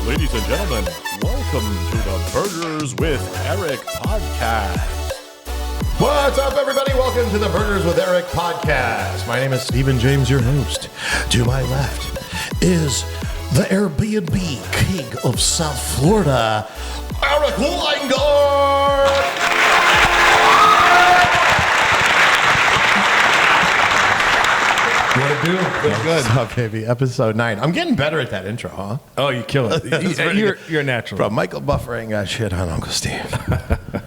Ladies and gentlemen, welcome to the Burgers with Eric podcast. What's up, everybody? Welcome to the Burgers with Eric podcast. My name is Stephen James, your host. To my left is the Airbnb king of South Florida, Eric Weingart. What it do? What's good? What's up, baby? Episode 9. I'm getting better at that intro, huh? Oh, you kill it. You're natural. From Michael Buffer ain't got shit on Uncle Steve.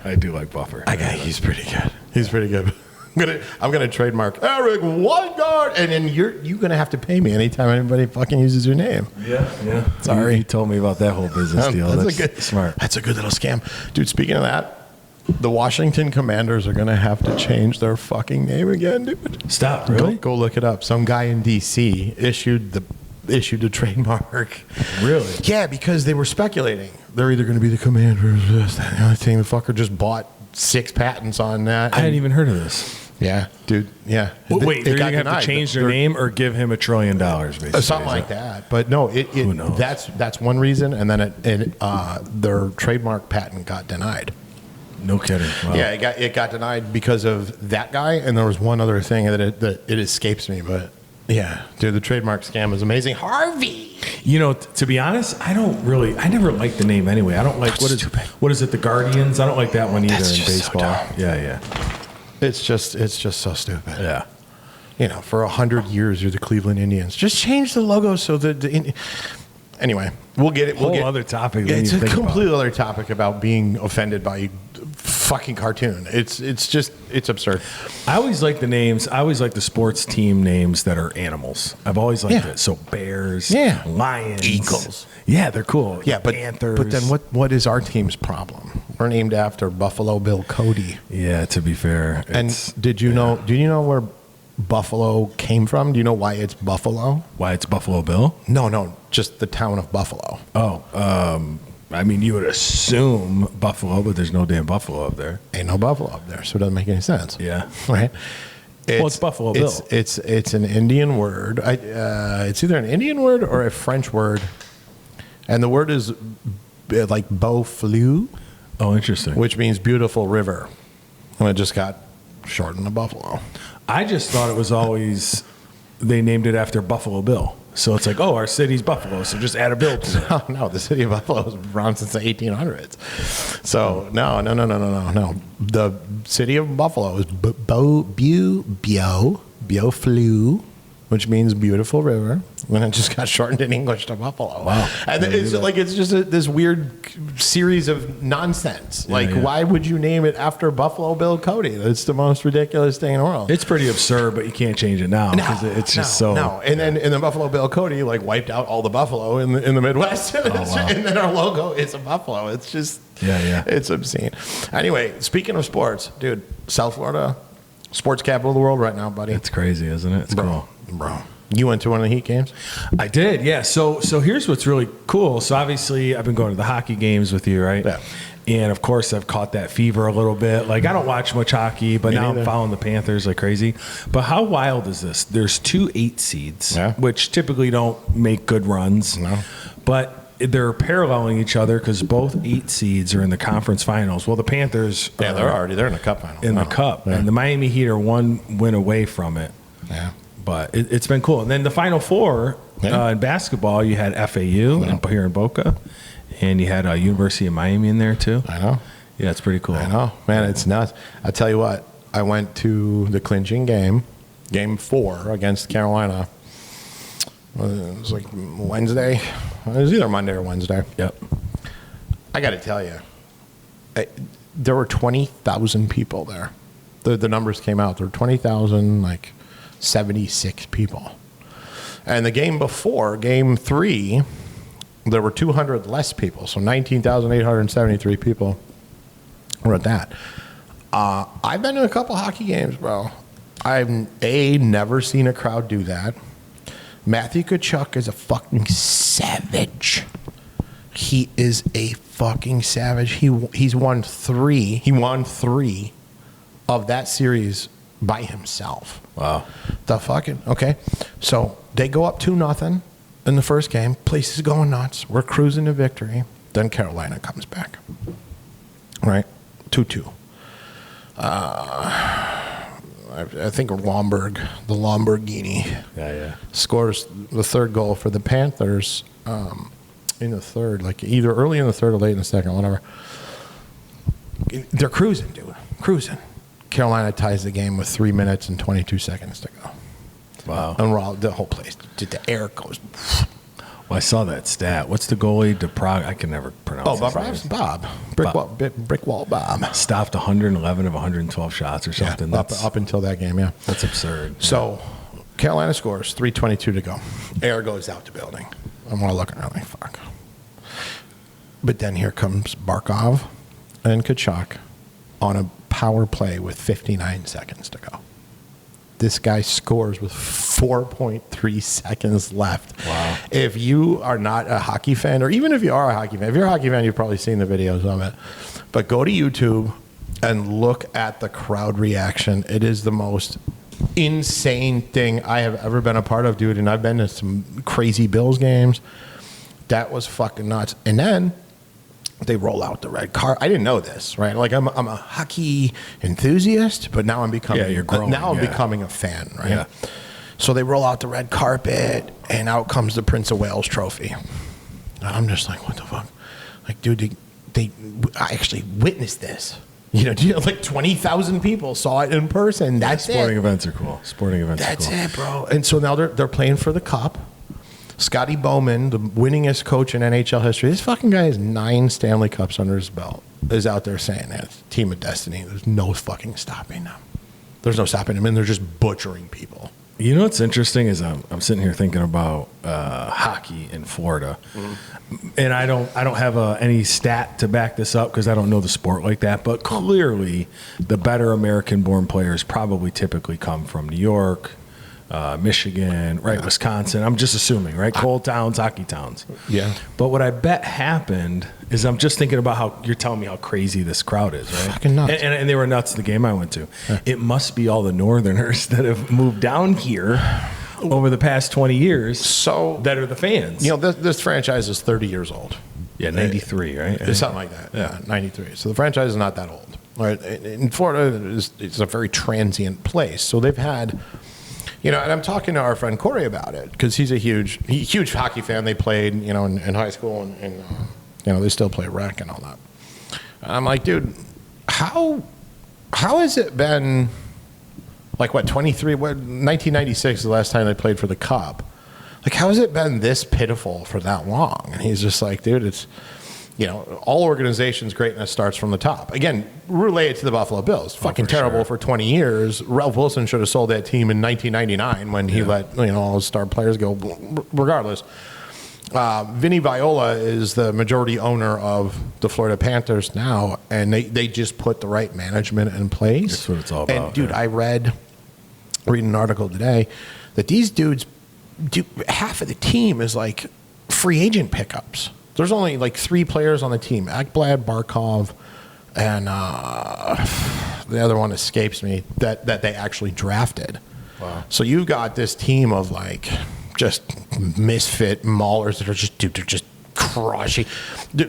I do like Buffer. He's pretty good. He's pretty good. I'm gonna trademark Eric Weingart, and then you're gonna have to pay me anytime anybody fucking uses your name. Yeah. Sorry. You told me about that whole business deal. That's smart. That's a good little scam, dude. Speaking of that, the Washington Commanders are gonna have to change their fucking name again, dude. Stop. Really? Go look it up. Some guy in D.C. issued the trademark. Really? Yeah, because they were speculating they're either gonna be the Commanders. This, that, the other thing. The fucker just bought 6 patents on that. I hadn't even heard of this. Yeah, dude. Yeah. Wait, they're going to have to change their name or give him $1 trillion, basically. Something like that. But no, Who knows? That's one reason. And then their trademark patent got denied. No kidding. Wow. Yeah, it got denied because of that guy. And there was one other thing that it escapes me. But yeah, dude, the trademark scam is amazing. Harvey. You know, to be honest, I never liked the name anyway. I don't like, what is it, the Guardians? I don't like that one either in baseball. So yeah. It's just so stupid. Yeah. You know, for 100 years, you're the Cleveland Indians. Just change the logo so that anyway, we'll get it. Other topic. It's a completely other topic about being offended by fucking cartoon. It's absurd. I always like the names. I always like the sports team names that are animals. I've always liked it. So Bears, Lions, Eagles. Yeah, they're cool. Yeah, but Panthers. But then what is our team's problem? We're named after Buffalo Bill Cody. Yeah, to be fair. And did you know where Buffalo came from? Do you know why it's Buffalo? Why it's Buffalo Bill? No, just the town of Buffalo. Oh, I mean, you would assume Buffalo, but there's no damn Buffalo up there. Ain't no Buffalo up there, so it doesn't make any sense. Yeah. Right? It's Buffalo Bill. It's an Indian word. It's either an Indian word or a French word. And the word is like beau fleu. Oh, interesting. Which means beautiful river. And it just got shortened to Buffalo. I just thought it was always, they named it after Buffalo Bill. So it's like, our city's Buffalo, so just add a bill to it. No, the city of Buffalo was around since the 1800s. So, no. The city of Buffalo is beau fleu, which means beautiful river. And it just got shortened in English to Buffalo. Wow. And it's just this weird series of nonsense. Why would you name it after Buffalo Bill Cody? That's the most ridiculous thing in the world. It's pretty absurd, but you can't change it now because it's just so. No, and then Buffalo Bill Cody wiped out all the buffalo in the Midwest, and then our logo is a buffalo. It's just it's obscene. Anyway, speaking of sports, dude, South Florida, sports capital of the world right now, buddy. It's crazy, isn't it? It's cool. Bro. You went to one of the Heat games? I did, yeah. So here's what's really cool. So obviously I've been going to the hockey games with you, right? Yeah. And of course I've caught that fever a little bit. Like I don't watch much hockey, but now I'm following the Panthers like crazy. But how wild is this? There's 2 8 seeds, which typically don't make good runs. No. But they're paralleling each other because both 8 seeds are in the conference finals. Well, the Panthers they're in the cup final. The cup. And the Miami Heat are 1 win away from it. Yeah. But it's been cool. And then the Final Four in basketball, you had FAU here in Boca, and you had University of Miami in there too. I know. Yeah, it's pretty cool. I know. Man, it's nuts. I tell you what, I went to the clinching game, Game 4 against Carolina. It was like Wednesday. It was either Monday or Wednesday. Yep. I got to tell you, there were 20,000 people there. The numbers came out. There were 20,000, 76 people. And the game before, Game 3, there were 200 less people. So 19,873 people were at that. I've been to a couple hockey games, bro. I've, never seen a crowd do that. Matthew Tkachuk is a fucking savage. He is a fucking savage. He's won 3. He won 3 of that series by himself. Wow. The fucking, okay. So they go up 2-0. in the first game. Place is going nuts. We're cruising to victory. Then Carolina comes back. Right? 2-2. I think the Lamborghini, scores the third goal for the Panthers in the third, like either early in the third or late in the second, whatever. They're cruising, dude. Cruising. Carolina ties the game with 3 minutes and 22 seconds to go. Wow. And we're all, the whole place, the air goes. Well, I saw that stat. What's the goalie? I can never pronounce his name. Bob. Brick wall Bob. Stopped 111 of 112 shots or something. Yeah, up until that game, yeah. That's absurd. So Carolina scores, 3:22 to go. Air goes out the building. I'm all looking around like, fuck. But then here comes Barkov and Kachuk on a power play with 59 seconds to go. This guy scores with 4.3 seconds left. Wow. If you are not a hockey fan, or even if you are a hockey fan, if you're a hockey fan, you've probably seen the videos of it. But go to YouTube and look at the crowd reaction. It is the most insane thing I have ever been a part of, dude. And I've been to some crazy Bills games. That was fucking nuts. And then they roll out the red card. I didn't know this, right? Like I'm a hockey enthusiast, but now I'm becoming you're growing, becoming a fan, right? Yeah. So they roll out the red carpet, and out comes the Prince of Wales trophy. And I'm just like, what the fuck? Like, dude, I actually witnessed this. You know, like 20,000 people saw it in person. That's Sporting events are cool. That's it, bro. And so now they're playing for the cup. Scotty Bowman, the winningest coach in NHL history, this fucking guy has 9 Stanley Cups under his belt, is out there saying that it's a team of destiny. There's no fucking stopping them. There's no stopping them, and they're just butchering people. You know what's interesting is I'm sitting here thinking about hockey in Florida, and I don't have any stat to back this up because I don't know the sport like that. But clearly, the better American-born players probably typically come from New York, Michigan, right? Wisconsin. I'm just assuming, right? Coal towns, hockey towns. Yeah. But what I bet happened is I'm just thinking about how you're telling me how crazy this crowd is, right? Fucking nuts. And they were nuts the game I went to. Yeah. It must be all the Northerners that have moved down here over the past 20 years that are the fans. You know, this franchise is 30 years old. Yeah, 93, right? It's something like that. Yeah, 93. So the franchise is not that old. Right? In Florida, it's a very transient place. So they've had... You know, and I'm talking to our friend Corey about it because he's a huge hockey fan. They played, you know, in high school, and you know, they still play rec and all that. And I'm like, dude, how has it been? Like what, 1996 is the last time they played for the Cup. Like, how has it been this pitiful for that long? And he's just like, dude, it's. You know, all organizations' greatness starts from the top. Again, related to the Buffalo Bills. Fucking terrible for 20 years. Ralph Wilson should have sold that team in 1999 when he let, you know, all his star players go. Regardless, Vinny Viola is the majority owner of the Florida Panthers now, and they just put the right management in place. That's what it's all about. And, dude, I read an article today that these dudes, half of the team is like free agent pickups. There's only like 3 players on the team: Ekblad, Barkov, and the other one escapes me that they actually drafted. Wow! So you've got this team of like just misfit maulers that are just crushing.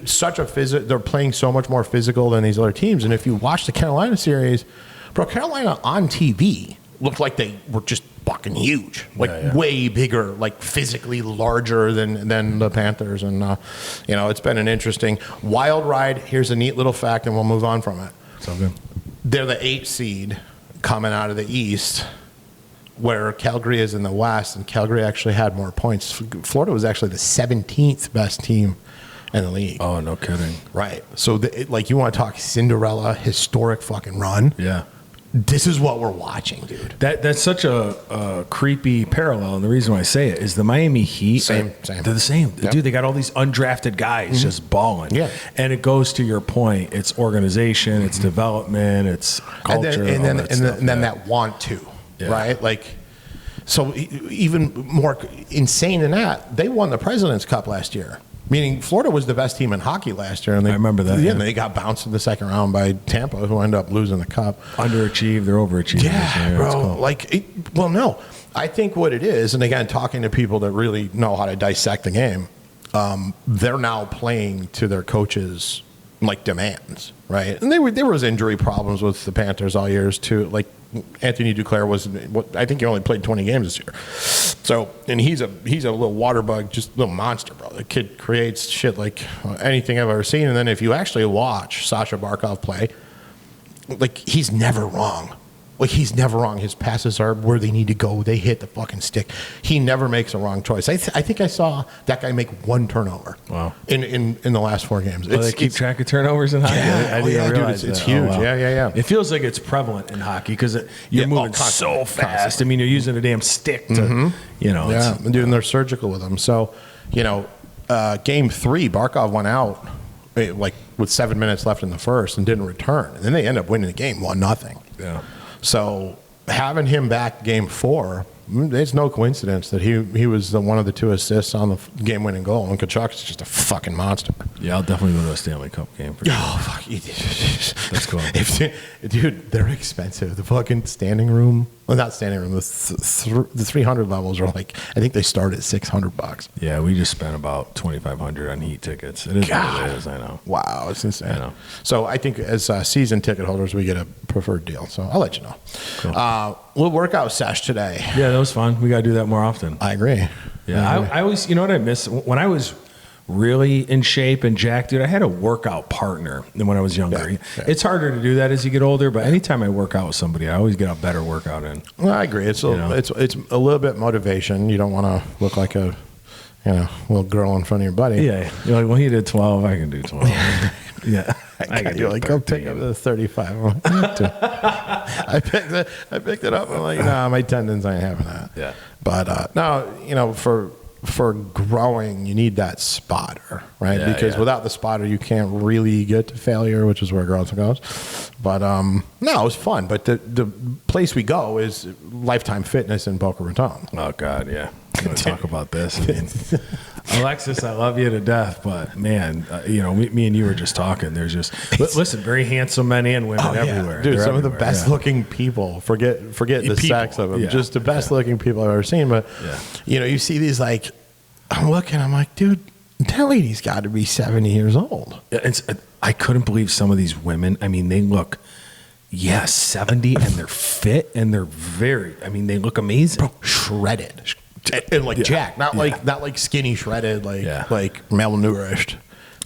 Such a they're playing so much more physical than these other teams. And if you watch the Carolina series, bro, Carolina on TV looked like they were just fucking huge, like way bigger, like physically larger than the Panthers. And you know, it's been an interesting wild ride. Here's a neat little fact, and we'll move on from it. So good. They're the 8th seed coming out of the East, where Calgary is in the West, and Calgary actually had more points. Florida was actually the 17th best team in the league. Oh, no kidding. Right. So like, you want to talk Cinderella historic fucking run? Yeah. This is what we're watching, dude. That's such a creepy parallel, and the reason why I say it is the Miami Heat. Same. They're the same. Yep. Dude, they got all these undrafted guys just balling. Yeah. And it goes to your point. It's organization, it's development, it's culture. And then that want to, right? Like, so even more insane than that, they won the President's Cup last year. Meaning Florida was the best team in hockey last year. And I remember that. Yeah, and they got bounced in the second round by Tampa, who ended up losing the cup. Underachieved. They're overachieving. Yeah, bro. Cool. No. I think what it is, and again, talking to people that really know how to dissect the game, they're now playing to their coaches' demands, right? And there was injury problems with the Panthers all years too. Like Anthony Duclair I think he only played 20 games this year. So, and he's a little water bug, just a little monster, bro. The kid creates shit like anything I've ever seen. And then if you actually watch Sasha Barkov play, he's never wrong. He's never wrong. His passes are where they need to go. They hit the fucking stick. He never makes a wrong choice. I think I saw that guy make one turnover. Wow. In the last 4 games. They keep track of turnovers in hockey? Yeah, dude, it's huge. Oh, wow. Yeah. It feels like it's prevalent in hockey because you're moving so fast. Constantly. I mean, you're using a damn stick to, Yeah, and dude, and they're surgical with them. So, game 3, Barkov went out with 7 minutes left in the first and didn't return. And then they end up winning the game 1-0. Yeah. So having him back game 4, it's no coincidence that he was one of the 2 assists on the game-winning goal. And Kachuk's just a fucking monster. Yeah, I'll definitely go to a Stanley Cup game for sure. Oh, fuck. That's cool. Dude, they're expensive. The fucking standing room. Well, not standing room. The 300 levels are I think they start at $600. Yeah, we just spent about $2,500 on Heat tickets. It is what it is, I know. Wow, it's insane. I know. So I think as season ticket holders, we get a preferred deal. So I'll let you know. Cool. Little workout sesh today. Yeah, that was fun. We got to do that more often. I agree. Yeah, I always, what I miss? When I was really in shape and jacked, dude, I had a workout partner than when I was younger. Yeah. It's harder to do that as you get older, but anytime I work out with somebody, I always get a better workout in. Well, I agree. It's a little bit motivation. You don't want to look like a little girl in front of your buddy. Yeah. You're like, well, he did 12. I can do 12. Yeah. You're like, go pick up the 35. I'm like, I picked it up. I'm like, nah, my tendons ain't having that. Yeah. But no, for growing, you need that spotter, right? Yeah, because without the spotter, you can't really get to failure, which is where growth goes. But no, it was fun. But the place we go is Lifetime Fitness in Boca Raton. Oh God, yeah. I'm going to talk about this. I mean, Alexis, I love you to death, but man, me and you were just talking. There's just listen, very handsome men and women everywhere. Dude, some of the best looking people. Forget the sex of them. Yeah. Just the best looking people I've ever seen. But you see these I'm looking. I'm like, dude, that lady's got to be 70 years old. I couldn't believe some of these women. I mean, they look. 70, and they're fit, and they're they look amazing. Bro, shredded. And jacked. Not like skinny shredded, like malnourished.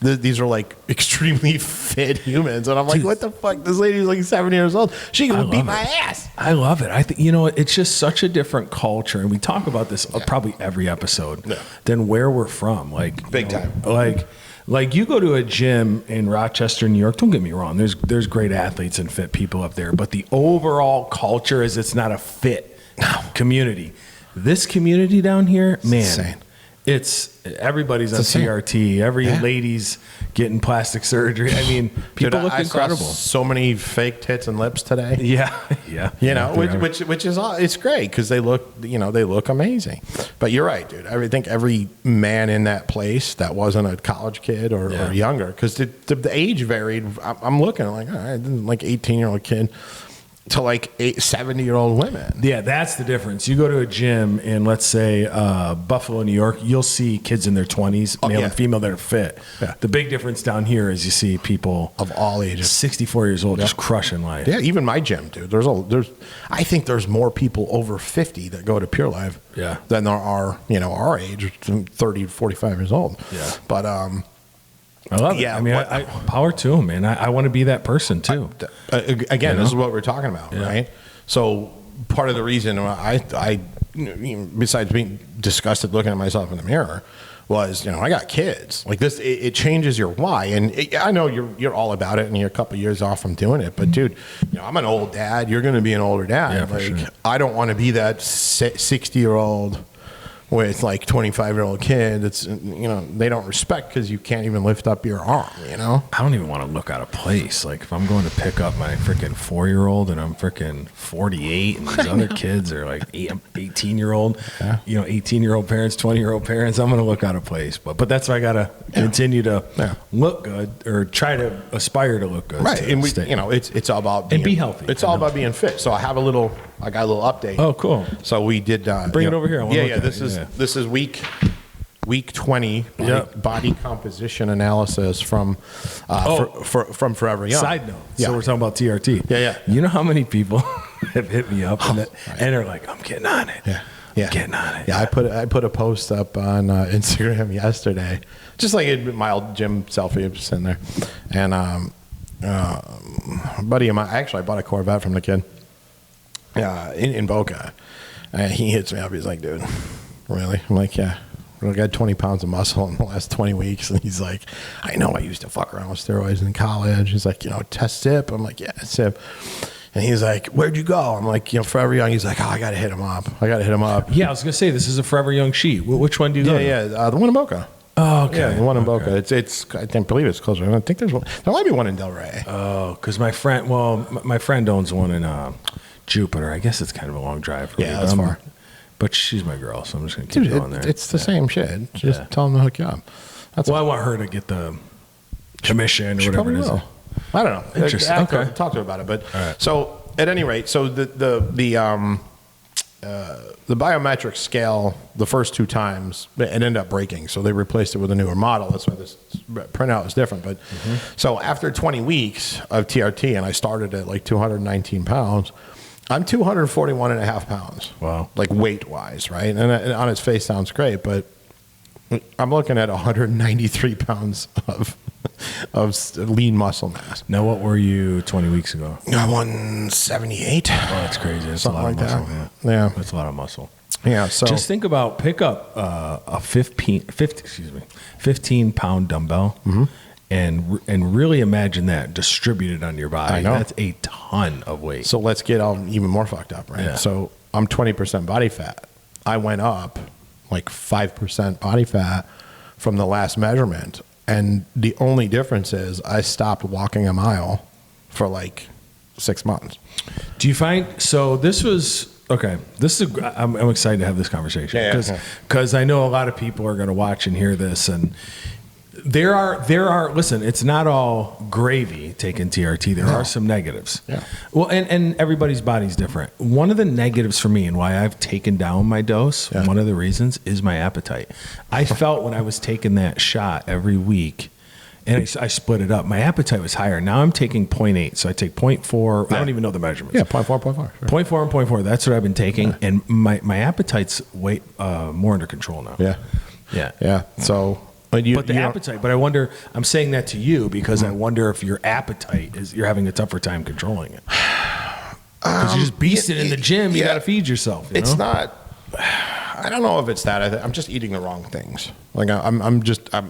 These are extremely fit humans. And I'm like, what the fuck? This lady's 7 years old. She can beat my ass. I love it. I think, it's just such a different culture. And we talk about this probably every episode than where we're from. Big time. Like you go to a gym in Rochester, New York, don't get me wrong, there's great athletes and fit people up there, but the overall culture is it's not a fit community. This community down here, man, everybody's on TRT. Every lady's getting plastic surgery. I mean, people look incredible. Saw so many fake tits and lips today. Yeah. Which is it's great because they look amazing. But you're right, dude. I think every man in that place that wasn't a college kid or younger, because the age varied. I'm looking all right, 18-year-old kid to 70-year-old women. Yeah, that's the difference. You go to a gym in, let's say, Buffalo, New York, you'll see kids in their 20s, male and female, that are fit. Yeah. The big difference down here is you see people of all ages, 64 years old, just crushing life. Yeah, even my gym, dude. I think there's more people over 50 that go to Pure Life than there are, our age, 30, 45 years old. Yeah. But I love it. I power to them, man. I want to be that person too. Again, this is what we're talking about, right? So part of the reason I besides being disgusted looking at myself in the mirror, was, I got kids. This, it changes your why. And I know you're all about it, and you're a couple years off from doing it. But dude, I'm an old dad. You're going to be an older dad. Yeah, for sure. I don't want to be that 60-year-old with like 25-year-old kid, it's, you know, they don't respect because you can't even lift up your arm, you know? I don't even want to look out of place. Like if I'm going to pick up my freaking 4-year-old and I'm freaking 48 and these other kids are like 18-year-old, you know, 18-year-old parents, 20-year-old parents, I'm going to look out of place. But that's why I got to continue to look good or try to aspire to look good. Right. And we, you know, it's all about being, and be healthy. It's all about being fit. So I got a little update. Oh, cool. So we did, bring it over here. This is week 20 body composition analysis from Forever Young. Side note. So we're talking about TRT. Yeah. You know how many people have hit me up and they're like, I'm getting on it. Yeah. Getting on it. Yeah, I put a post up on Instagram yesterday, just like a mild gym selfie, just sitting there, and a buddy of mine. Actually, I bought a Corvette from the kid in Boca, and he hits me up. He's like, "Dude, really?" I'm like, "Yeah." I got 20 pounds of muscle in the last 20 weeks. And he's like, I know I used to fuck around with steroids in college. He's like, you know, test SIP. I'm like, yeah, SIP. And he's like, where'd you go? I'm like, you know, Forever Young. He's like, oh, I got to hit him up. Yeah, I was going to say, this is a Forever Young sheet. Which one do you go to? Yeah, the one in Boca. Oh, okay. Yeah, the one in Boca. It's I can't believe it's closer. I think there might be one in Delray. Oh, because my friend owns one in Jupiter. I guess it's kind of a long drive for me. Yeah, that's far. But she's my girl, so I'm just going to keep going there. It's the same shit. Just tell them to hook you up. I want her to get the commission or whatever it is. Will. I don't know. Interesting. Okay. Talk to her about it. But so at any rate, so the biometric scale, the first 2 times, it ended up breaking. So they replaced it with a newer model. That's why this printout is different. But so after 20 weeks of TRT, and I started at like 219 pounds, I'm 241 and a half pounds. Wow. Like weight wise, right? And on its face sounds great, but I'm looking at 193 pounds of lean muscle mass. Now, what were you 20 weeks ago? 178. Oh, that's crazy. That's something a lot like of muscle. That. Yeah. That's a lot of muscle. Yeah. So just think about pick up a 15 pound dumbbell. And really imagine that distributed on your body. I know. That's a ton of weight. So let's get even more fucked up, right? Yeah. So I'm 20% body fat. I went up like 5% body fat from the last measurement. And the only difference is I stopped walking a mile for like 6 months. Do you find, so this was, okay, I'm excited to have this conversation. Because I know a lot of people are going to watch and hear this, and there are listen, it's not all gravy taking TRT. There are some negatives. Yeah. Well, and everybody's body's different. One of the negatives for me and why I've taken down my dose, one of the reasons is my appetite. I felt when I was taking that shot every week, and I split it up, my appetite was higher. Now I'm taking 0.8. So I take 0.4. I don't even know the measurements. Yeah, 0.4, 0.4. Sure. 0.4 and 0.4. That's what I've been taking. And my appetite's way more under control now. Yeah. So... But the appetite, but I wonder, I'm saying that to you because I wonder if your appetite you're having a tougher time controlling it. Because you're just beasting in the gym, you got to feed yourself. It's not, I don't know if it's that. I'm just eating the wrong things. Like I'm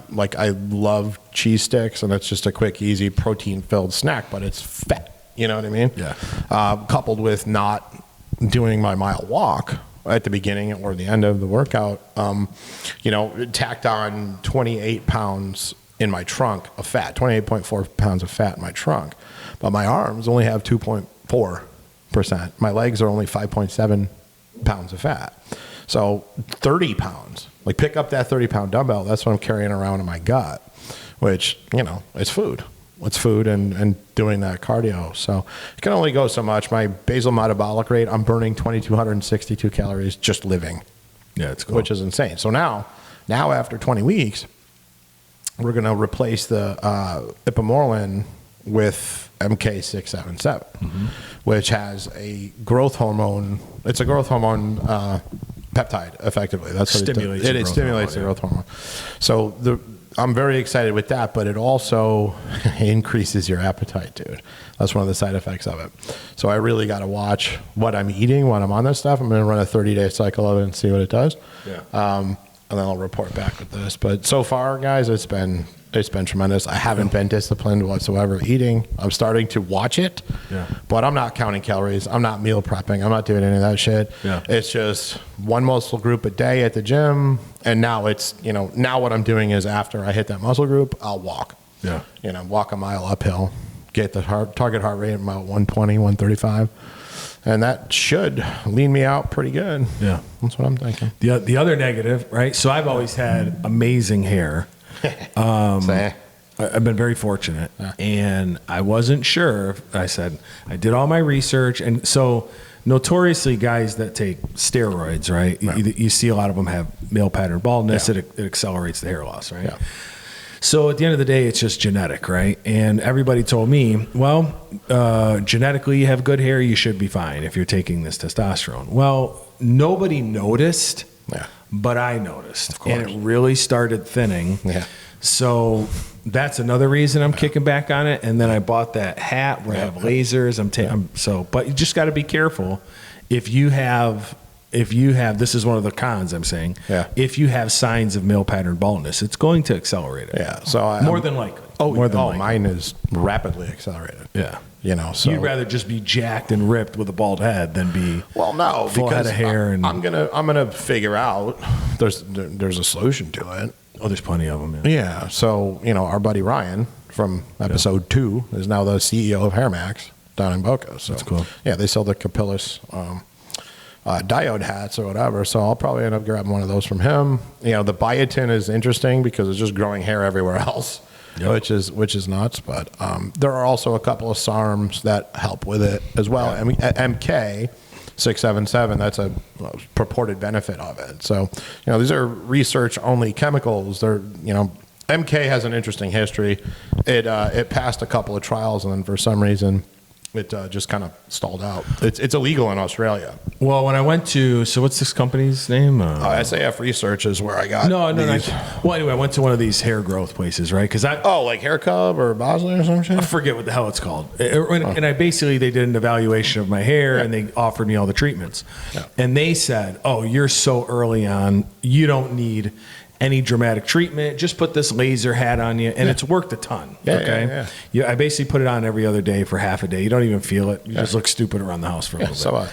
like, I love cheese sticks, and it's just a quick, easy, protein-filled snack, but it's fat. You know what I mean? Yeah. Coupled with not doing my mile walk at the beginning or the end of the workout, tacked on 28 pounds in my trunk of fat, 28.4 pounds of fat in my trunk. But my arms only have 2.4%. My legs are only 5.7 pounds of fat. So 30 pounds, like pick up that 30-pound dumbbell, that's what I'm carrying around in my gut, which, it's food. It's food and doing that cardio. So it can only go so much. My basal metabolic rate, I'm burning 2,262 calories just living. Yeah, it's cool. Which is insane. So now after 20 weeks, we're going to replace the ipamorelin with MK677, which has a growth hormone. It's a growth hormone peptide, effectively. That's what it stimulates the growth hormone. So I'm very excited with that, but it also increases your appetite, dude. That's one of the side effects of it. So I really got to watch what I'm eating when I'm on this stuff. I'm going to run a 30-day cycle of it and see what it does. Yeah. And then I'll report back with this. But so far, guys, it's been It's been tremendous. I haven't been disciplined whatsoever eating. I'm starting to watch it, but I'm not counting calories. I'm not meal prepping. I'm not doing any of that shit. Yeah. It's just one muscle group a day at the gym. And now it's, now what I'm doing is after I hit that muscle group, I'll walk. Yeah. Walk a mile uphill, get the target heart rate at about 120, 135. And that should lean me out pretty good. Yeah. That's what I'm thinking. The other negative, right? So I've always had amazing hair. I've been very fortunate, and I wasn't sure. I said I did all my research, and so notoriously, guys that take steroids, right? You see a lot of them have male pattern baldness. It accelerates the hair loss, right? So at the end of the day, it's just genetic, right? And everybody told me, well, genetically, you have good hair, you should be fine if you're taking this testosterone. Well, nobody noticed. But I noticed, and it really started thinning. So that's another reason I'm kicking back on it. And then I bought that hat where I have lasers. But you just got to be careful. If you have, this is one of the cons I'm saying. If you have signs of male pattern baldness, it's going to accelerate it. So more than likely. Likely. Mine is rapidly accelerated. So you'd rather just be jacked and ripped with a bald head than be full head of hair. I'm gonna figure out there's a solution to it. Oh, there's plenty of them. Yeah. So our buddy Ryan from episode 2 is now the CEO of HairMax down in Boca. So that's cool. Yeah, they sell the Capillus diode hats or whatever. So I'll probably end up grabbing one of those from him. The biotin is interesting because it's just growing hair everywhere else. Which is nuts, but there are also a couple of SARMs that help with it as well. I mean, MK 677, that's a purported benefit of it. So, these are research only chemicals. They're, MK has an interesting history. It passed a couple of trials, and then for some reason, it just kind of stalled out. It's illegal in Australia. Well, when I went to, so what's this company's name? SAF Research is where I got. No. Well, anyway, I went to one of these hair growth places, right? Because like Hair Cub or Bosley or some shit. I forget what the hell it's called. And I basically, they did an evaluation of my hair, and they offered me all the treatments, and they said, "Oh, you're so early on, you don't need any dramatic treatment. Just put this laser hat on you," and it's worked a ton. I basically put it on every other day for half a day. You don't even feel it. You just look stupid around the house for a little bit.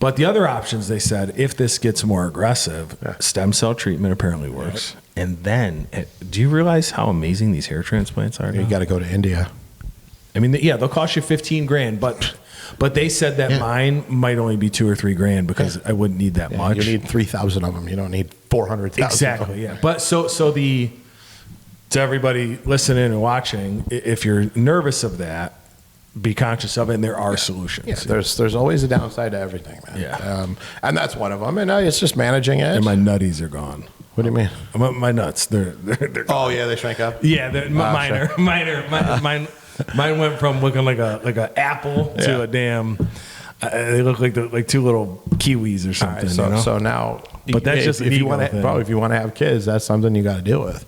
But the other options, they said, if this gets more aggressive, stem cell treatment apparently works. And then, do you realize how amazing these hair transplants are? You got to go to India. I mean, they'll cost you $15,000, but they said that mine might only be $2,000 or $3,000 because I wouldn't need that much. You need 3,000 of them. You don't need 400,000. Exactly. Yeah. But to everybody listening and watching, if you're nervous of that, be conscious of it, and there are solutions. There's always a downside to everything, man. And that's one of them. And it's just managing it. And my nutties are gone. What do you mean? My nuts. They're gone. Oh yeah, they shrank up. Yeah, mine went from looking like a apple to a damn. They look like two little kiwis or something. So now, but that's just if you want to have kids, that's something you got to deal with.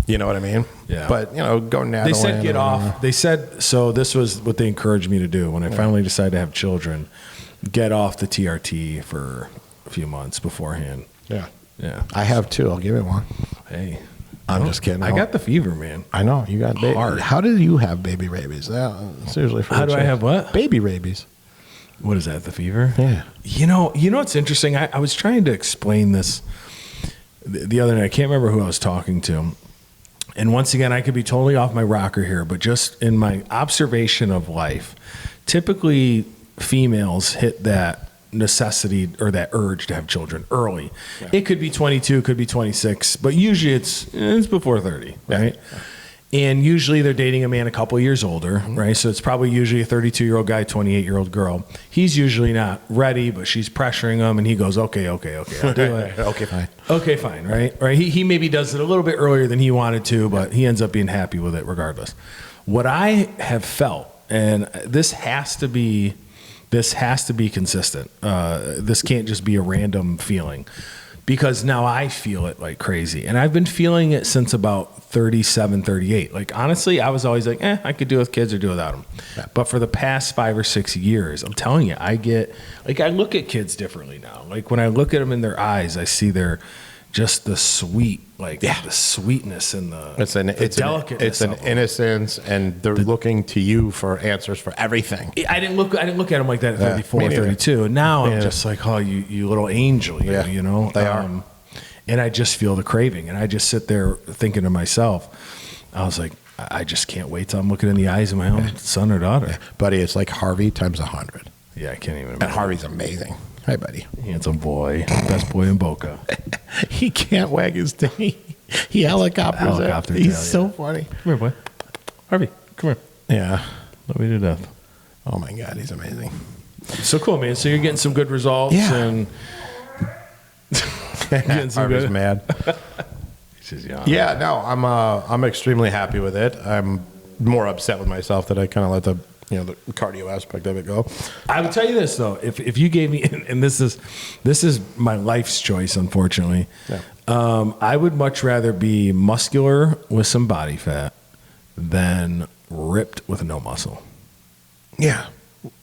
You know what I mean? Yeah. But go natural. They said get off. They said so. This was what they encouraged me to do when I finally decided to have children. Get off the TRT for a few months beforehand. Yeah. I have two. I'll give it one. Hey. I'm just kidding. I got the fever, man. I know you got hard. How do you have baby rabies? Seriously, how do I have what? Baby rabies. What is that? The fever? Yeah. You know what's interesting? I was trying to explain this the other night. I can't remember who I was talking to. And once again, I could be totally off my rocker here, but just in my observation of life, typically females hit that necessity or that urge to have children early. It could be 22, it could be 26, but usually it's before 30, right? And usually they're dating a man a couple of years older, right? So it's probably usually a 32-year-old guy, 28-year-old girl. He's usually not ready, but she's pressuring him, and he goes, okay, I'll do it. Okay, fine, right? He maybe does it a little bit earlier than he wanted to, but he ends up being happy with it regardless. What I have felt, and this has to be consistent. This can't just be a random feeling, because now I feel it like crazy. And I've been feeling it since about 37, 38. Like, honestly, I was always like, I could do with kids or do without them. Yeah. But for the past 5 or 6 years, I'm telling you, I look at kids differently now. Like, when I look at them in their eyes, I see their just the sweet, the sweetness and the delicatness. It's an innocence, and they're looking to you for answers for everything. I didn't look at them like that at 34, 32. And now I'm just like, oh, you little angel, you know? They are. And I just feel the craving. And I just sit there thinking to myself, I was like, I just can't wait till I'm looking in the eyes of my own son or daughter. Yeah. Buddy, it's like Harvey times 100. Yeah, I can't even remember. And Harvey's amazing. Hi, buddy. Handsome boy. Best boy in Boca. He can't wag his tail. He helicopters. He's so funny. Come here, boy. Harvey, come here. Yeah. Love you to death. Oh, my God. He's amazing. So cool, man. So you're getting some good results. Yeah. And getting some Harvey's mad. He's young. Yeah, no, I'm extremely happy with it. I'm more upset with myself that I kind of let the cardio aspect of it go. I would tell you this though, if you gave me, and this is my life's choice, unfortunately. Yeah. I would much rather be muscular with some body fat than ripped with no muscle. Yeah.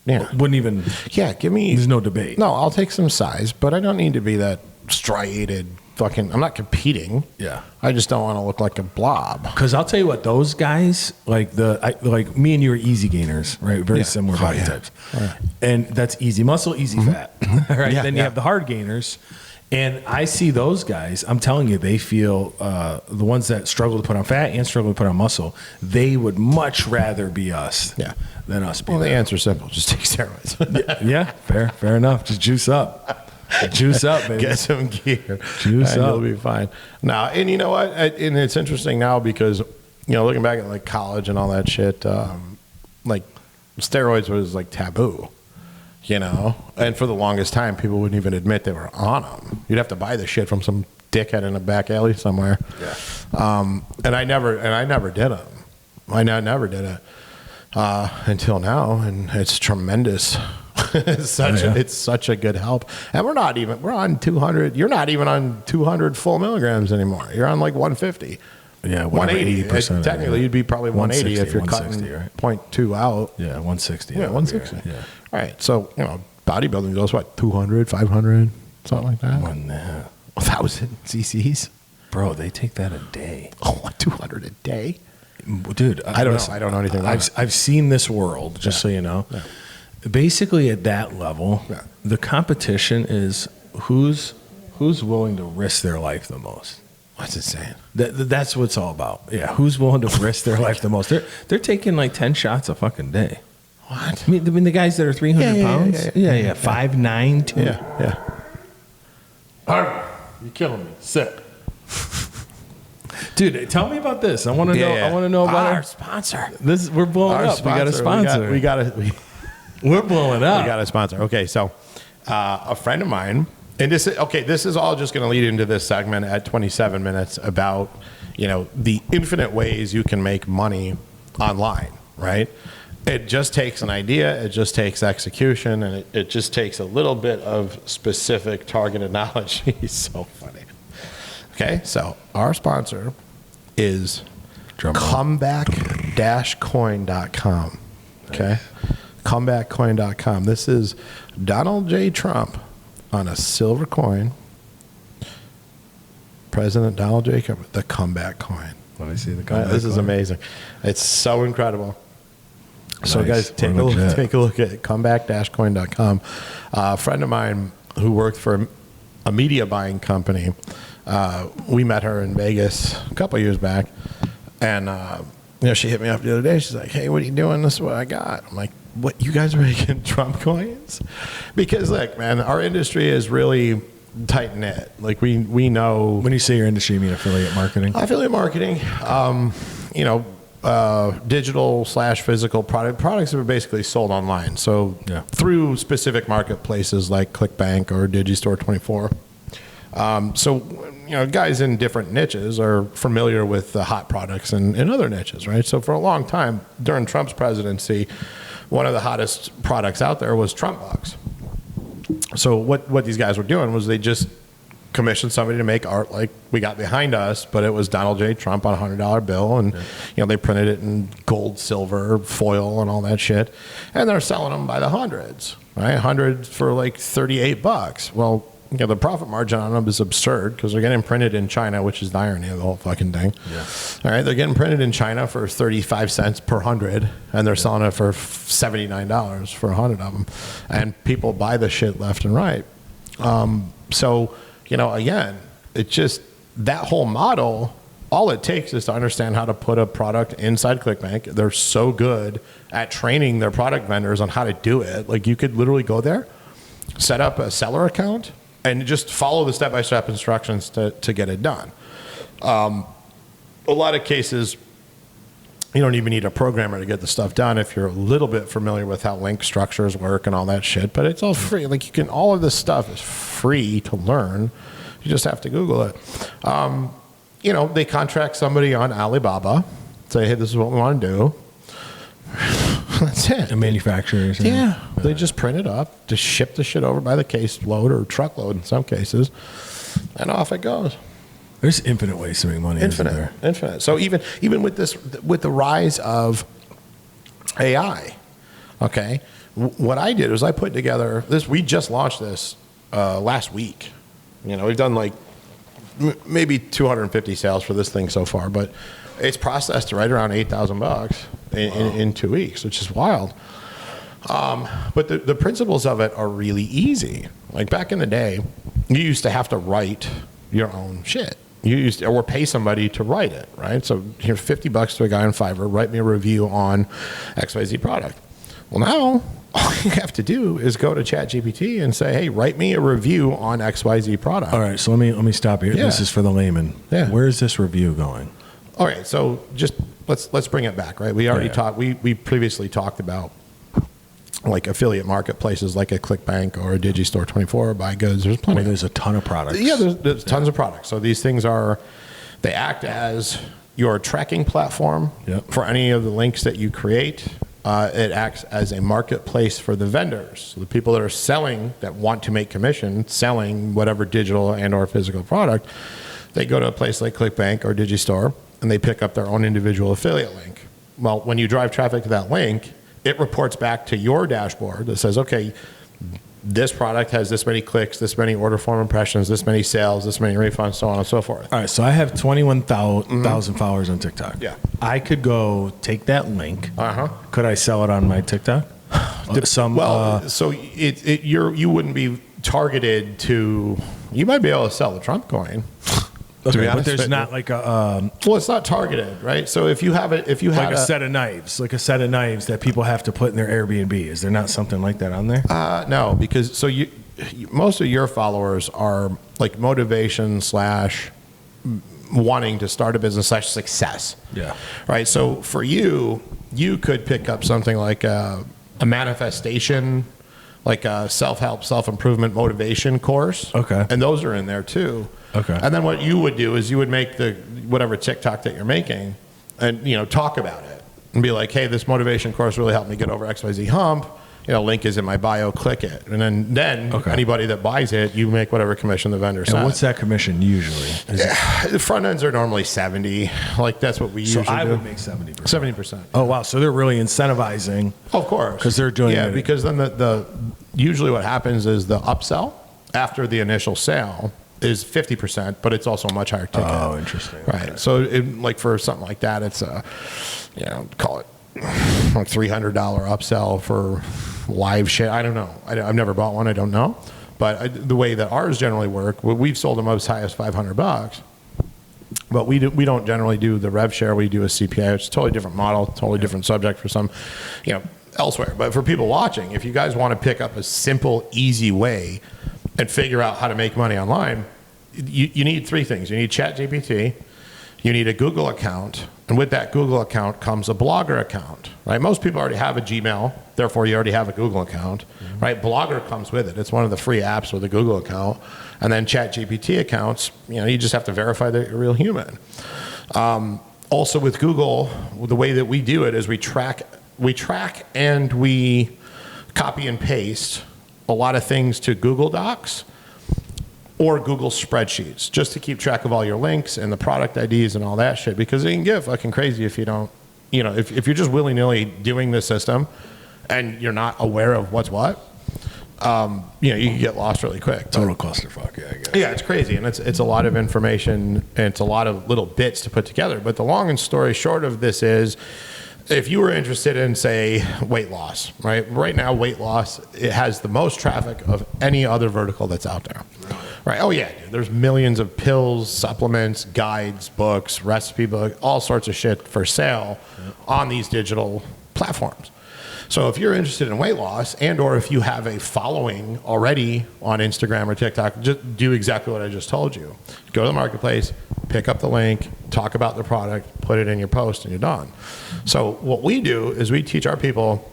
Yeah. Wouldn't even. Yeah. Give me. There's no debate. No, I'll take some size, but I don't need to be that striated. I'm not competing. Yeah. I just don't want to look like a blob. Because I'll tell you what, those guys, like me and you are easy gainers, right? Very similar body types. Yeah. And that's easy muscle, easy fat. Right? Yeah, Then you have the hard gainers. And I see those guys, I'm telling you, they feel the ones that struggle to put on fat and struggle to put on muscle, they would much rather be us than us be Well, them. the answer's simple. Just take steroids. Yeah, fair enough. Just juice up. Juice up, baby. Get some gear. Juice up. You'll be fine. Now, and you know what? And it's interesting now because, looking back at like college and all that shit, like steroids was like taboo, and for the longest time, people wouldn't even admit they were on them. You'd have to buy the shit from some dickhead in a back alley somewhere. Yeah. And I never did them. I never did it until now, and it's tremendous. It's such a good help. And we're on 200. You're not even on 200 full milligrams anymore. You're on like 150. Yeah, 180. Technically, you'd be probably 180 if you're cutting right? 0.2 out. Yeah, 160. Yeah, 160. Yeah. All right. So, bodybuilding goes what, 200, 500, something like that? 1,000 cc's? Bro, they take that a day. Oh, 200 a day? Dude, I don't know. I don't know anything about it. I've seen this world, just so you know. Yeah. Basically, at that level, the competition is who's willing to risk their life the most. What's it saying? That's what it's all about. Yeah, who's willing to risk their life the most? They're taking like 10 shots a fucking day. What? I mean the guys that are 300 pounds? Yeah. 5'9", 2. Yeah. Harvey, you're killing me. Sit. Dude, tell me about this. I want to know. I want to know about our sponsor. We're blowing up. We got a sponsor. We're blowing up. We got a sponsor. Okay, so a friend of mine, and this is all just going to lead into this segment at 27 minutes about, the infinite ways you can make money online, right? It just takes an idea, it just takes execution, and it just takes a little bit of specific targeted knowledge. He's so funny. Okay, so our sponsor is comeback-coin.com. Okay? Comebackcoin.com. This is Donald J. Trump on a silver coin. President Donald J. Trump, the comeback coin. Let me see the comeback This is amazing. It's so incredible. Nice. So guys, take a look at comeback-coin.com. A friend of mine who worked for a media buying company, we met her in Vegas a couple years back, and she hit me up the other day. She's like, "Hey, what are you doing? This is what I got." I'm like, "What? You guys are making Trump coins?" Because look, man, our industry is really tight knit. Like we know. When you say your industry, you mean affiliate marketing? Affiliate marketing. Digital/physical products that are basically sold online. So through specific marketplaces like ClickBank or Digistore24. Guys in different niches are familiar with the hot products in other niches, right? So for a long time during Trump's presidency, one of the hottest products out there was Trump bucks. So what these guys were doing was they just commissioned somebody to make art like we got behind us, but it was Donald J. Trump on a $100 bill, and they printed it in gold, silver, foil, and all that shit, and they're selling them by the hundreds, right? Hundreds for like $38. Well, the profit margin on them is absurd because they're getting printed in China, which is the irony of the whole fucking thing. Yeah. All right, they're getting printed in China for 35 cents per 100, and they're selling it for $79 for 100 of them, and people buy the shit left and right. So, again, it's just that whole model. All it takes is to understand how to put a product inside ClickBank. They're so good at training their product vendors on how to do it. Like, you could literally go there, set up a seller account, and just follow the step-by-step instructions to get it done. A lot of cases, you don't even need a programmer to get the stuff done if you're a little bit familiar with how link structures work and all that shit. But it's all free. Like, all of this stuff is free to learn. You just have to Google it. They contract somebody on Alibaba, say, hey, this is what we want to do. That's it. The manufacturers. Yeah. They just print it up, just ship the shit over by the case load or truckload in some cases, and off it goes. There's infinite ways to make money. Infinite. So even with the rise of AI, okay, what I did was I put together this. We just launched this last week. We've done like maybe 250 sales for this thing so far, but it's processed right around $8,000 in 2 weeks, which is wild. But the principles of it are really easy. Like back in the day, you used to have to write your own shit. Or pay somebody to write it, right? So here's $50 to a guy on Fiverr, write me a review on XYZ product. Well, now all you have to do is go to ChatGPT and say, hey, write me a review on XYZ product. All right, so let me stop here. Yeah. This is for the layman. Yeah. Where is this review going? All right, so just let's bring it back, right? We already talked. We previously talked about like affiliate marketplaces like a ClickBank or a Digistore 24 or Buy Goods. There's plenty. There's a ton of products. Yeah, there's tons of products. So these things they act as your tracking platform for any of the links that you create. It acts as a marketplace for the vendors, so the people that are selling, that want to make commission selling whatever digital and or physical product. They go to a place like ClickBank or Digistore and they pick up their own individual affiliate link. Well, when you drive traffic to that link, it reports back to your dashboard that says, okay, this product has this many clicks, this many order form impressions, this many sales, this many refunds, so on and so forth. All right, so I have 21,000 followers on TikTok. Yeah. I could go take that link. Could I sell it on my TikTok? So you wouldn't be targeted to. You might be able to sell the Trump coin. Okay, but there's not like a. Well, it's not targeted, right? So if you have a set of knives, that people have to put in their Airbnb, is there not something like that on there? No, because most of your followers are like motivation / wanting to start a business / success. Yeah. Right. So for you could pick up something like a manifestation, like a self-help, self-improvement motivation course. Okay. And those are in there too. Okay. And then what you would do is you would make whatever TikTok that you're making and, talk about it and be like, hey, this motivation course really helped me get over XYZ hump. Link is in my bio, click it. And then anybody that buys it, you make whatever commission the vendor says. And what's that commission usually? The front ends are normally 70. Like that's what we usually do. So I would make 70%. 70%. Oh, wow. So they're really incentivizing. Of course. Because they're doing it. Yeah, because then usually what happens is the upsell after the initial sale is 50%, but it's also a much higher ticket. Oh, interesting. Right. Okay. So for something like that, it's call it like $300 upsell for live shit. I don't know. I've never bought one. I don't know. But the way that ours generally work, we've sold them as high as $500. But we don't generally do the rev share. We do a CPA. It's a totally different model, totally different subject for some, elsewhere. But for people watching, if you guys want to pick up a simple, easy way and figure out how to make money online, you need three things. You need ChatGPT, you need a Google account, and with that Google account comes a Blogger account, right? Most people already have a Gmail, therefore you already have a Google account, right? Blogger comes with it. It's one of the free apps with a Google account. And then ChatGPT accounts, you just have to verify that you're a real human. Also with Google, the way that we do it is we track and we copy and paste a lot of things to Google Docs or Google spreadsheets just to keep track of all your links and the product IDs and all that shit, because it can get fucking crazy if you don't, if you're just willy-nilly doing this system and you're not aware of what's what, you can get lost really quick. Total clusterfuck. Yeah, I guess. Yeah, it's crazy, and it's a lot of information, and it's a lot of little bits to put together. But the long and story short of this is, if you were interested in, say, weight loss, right now, weight loss, it has the most traffic of any other vertical that's out there. Right? Oh yeah, dude. There's millions of pills, supplements, guides, books, recipe books, all sorts of shit for sale on these digital platforms. So if you're interested in weight loss, and or if you have a following already on Instagram or TikTok, just do exactly what I just told you. Go to the marketplace, pick up the link, talk about the product, put it in your post, and you're done. So what we do is we teach our people,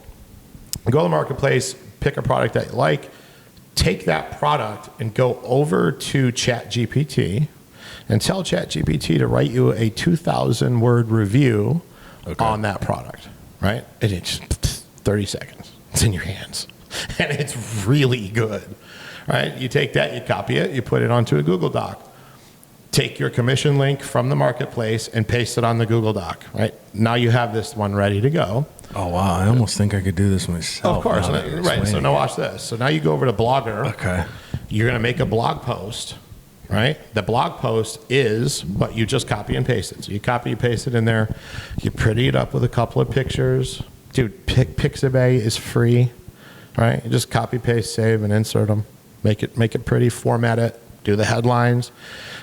go to the marketplace, pick a product that you like, take that product and go over to ChatGPT and tell ChatGPT to write you a 2,000 word review on that product, right? And it's 30 seconds. It's in your hands. And it's really good, right? You take that, you copy it, you put it onto a Google Doc. Take your commission link from the marketplace and paste it on the Google Doc, right? Now you have this one ready to go. Oh, wow. I almost think I could do this myself. Of course. Right. So now watch this. So now you go over to Blogger. Okay. You're going to make a blog post, right? The blog post is what you just copy and paste it. So you copy and paste it in there. You pretty it up with a couple of pictures. Dude, Pixabay is free, right? You just copy, paste, save, and insert them. Make it pretty, format it, do the headlines.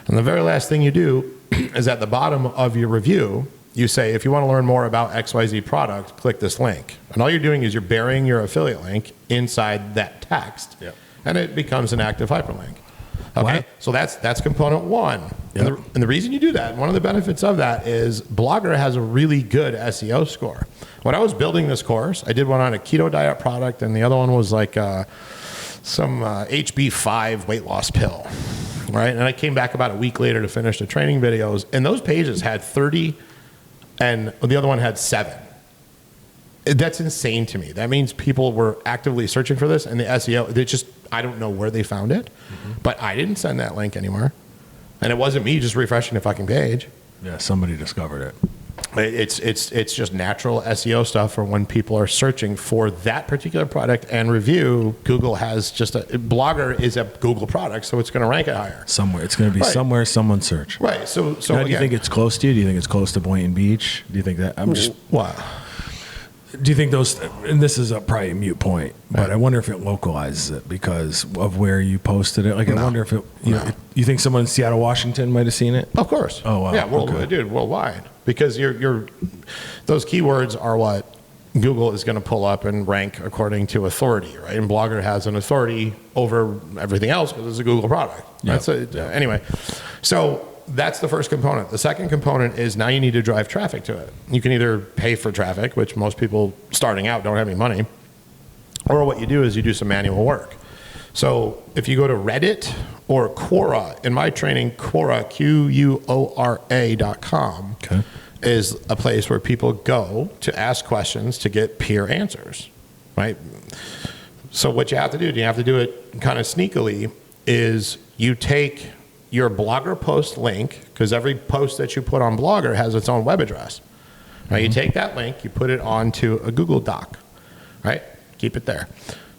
And the very last thing you do is at the bottom of your review, you say, if you want to learn more about XYZ product, click this link. And all you're doing is you're burying your affiliate link inside that text, and it becomes an active hyperlink. Okay, wow. So that's component one. Yep. And the reason you do that, one of the benefits of that is Blogger has a really good SEO score. When I was building this course, I did one on a keto diet product, and the other one was like some HB5 weight loss pill, right? And I came back about a week later to finish the training videos, and those pages had 30, and the other one had 7. That's insane to me. That means people were actively searching for this, and the SEO, I don't know where they found it, but I didn't send that link anywhere. And it wasn't me just refreshing the fucking page. Yeah, somebody discovered it. It's just natural SEO stuff for when people are searching for that particular product and review. Google has Blogger is a Google product, so it's going to rank it higher. Somewhere. It's going to be somewhere someone search. Right. So now, do you think it's close to you? Do you think it's close to Boynton Beach? Do you think that? I'm just... What? Do you think those, and this is probably a mute point, but I wonder if it localizes it because of where you posted it? Like, I wonder if it, you think someone in Seattle, Washington might have seen it? Of course. Oh, wow. Yeah, worldwide. Because those keywords are what Google is going to pull up and rank according to authority, right? And Blogger has an authority over everything else because it's a Google product. Yep. Anyway, so that's the first component. The second component is now you need to drive traffic to it. You can either pay for traffic, which most people starting out don't have any money, or what you do is you do some manual work. So if you go to Reddit or Quora, in my training, Quora, Quora.com, is a place where people go to ask questions to get peer answers, right? So what you have to do it kind of sneakily, is you take your Blogger post link, because every post that you put on Blogger has its own web address. Now you take that link, you put it onto a Google Doc, right? Keep it there.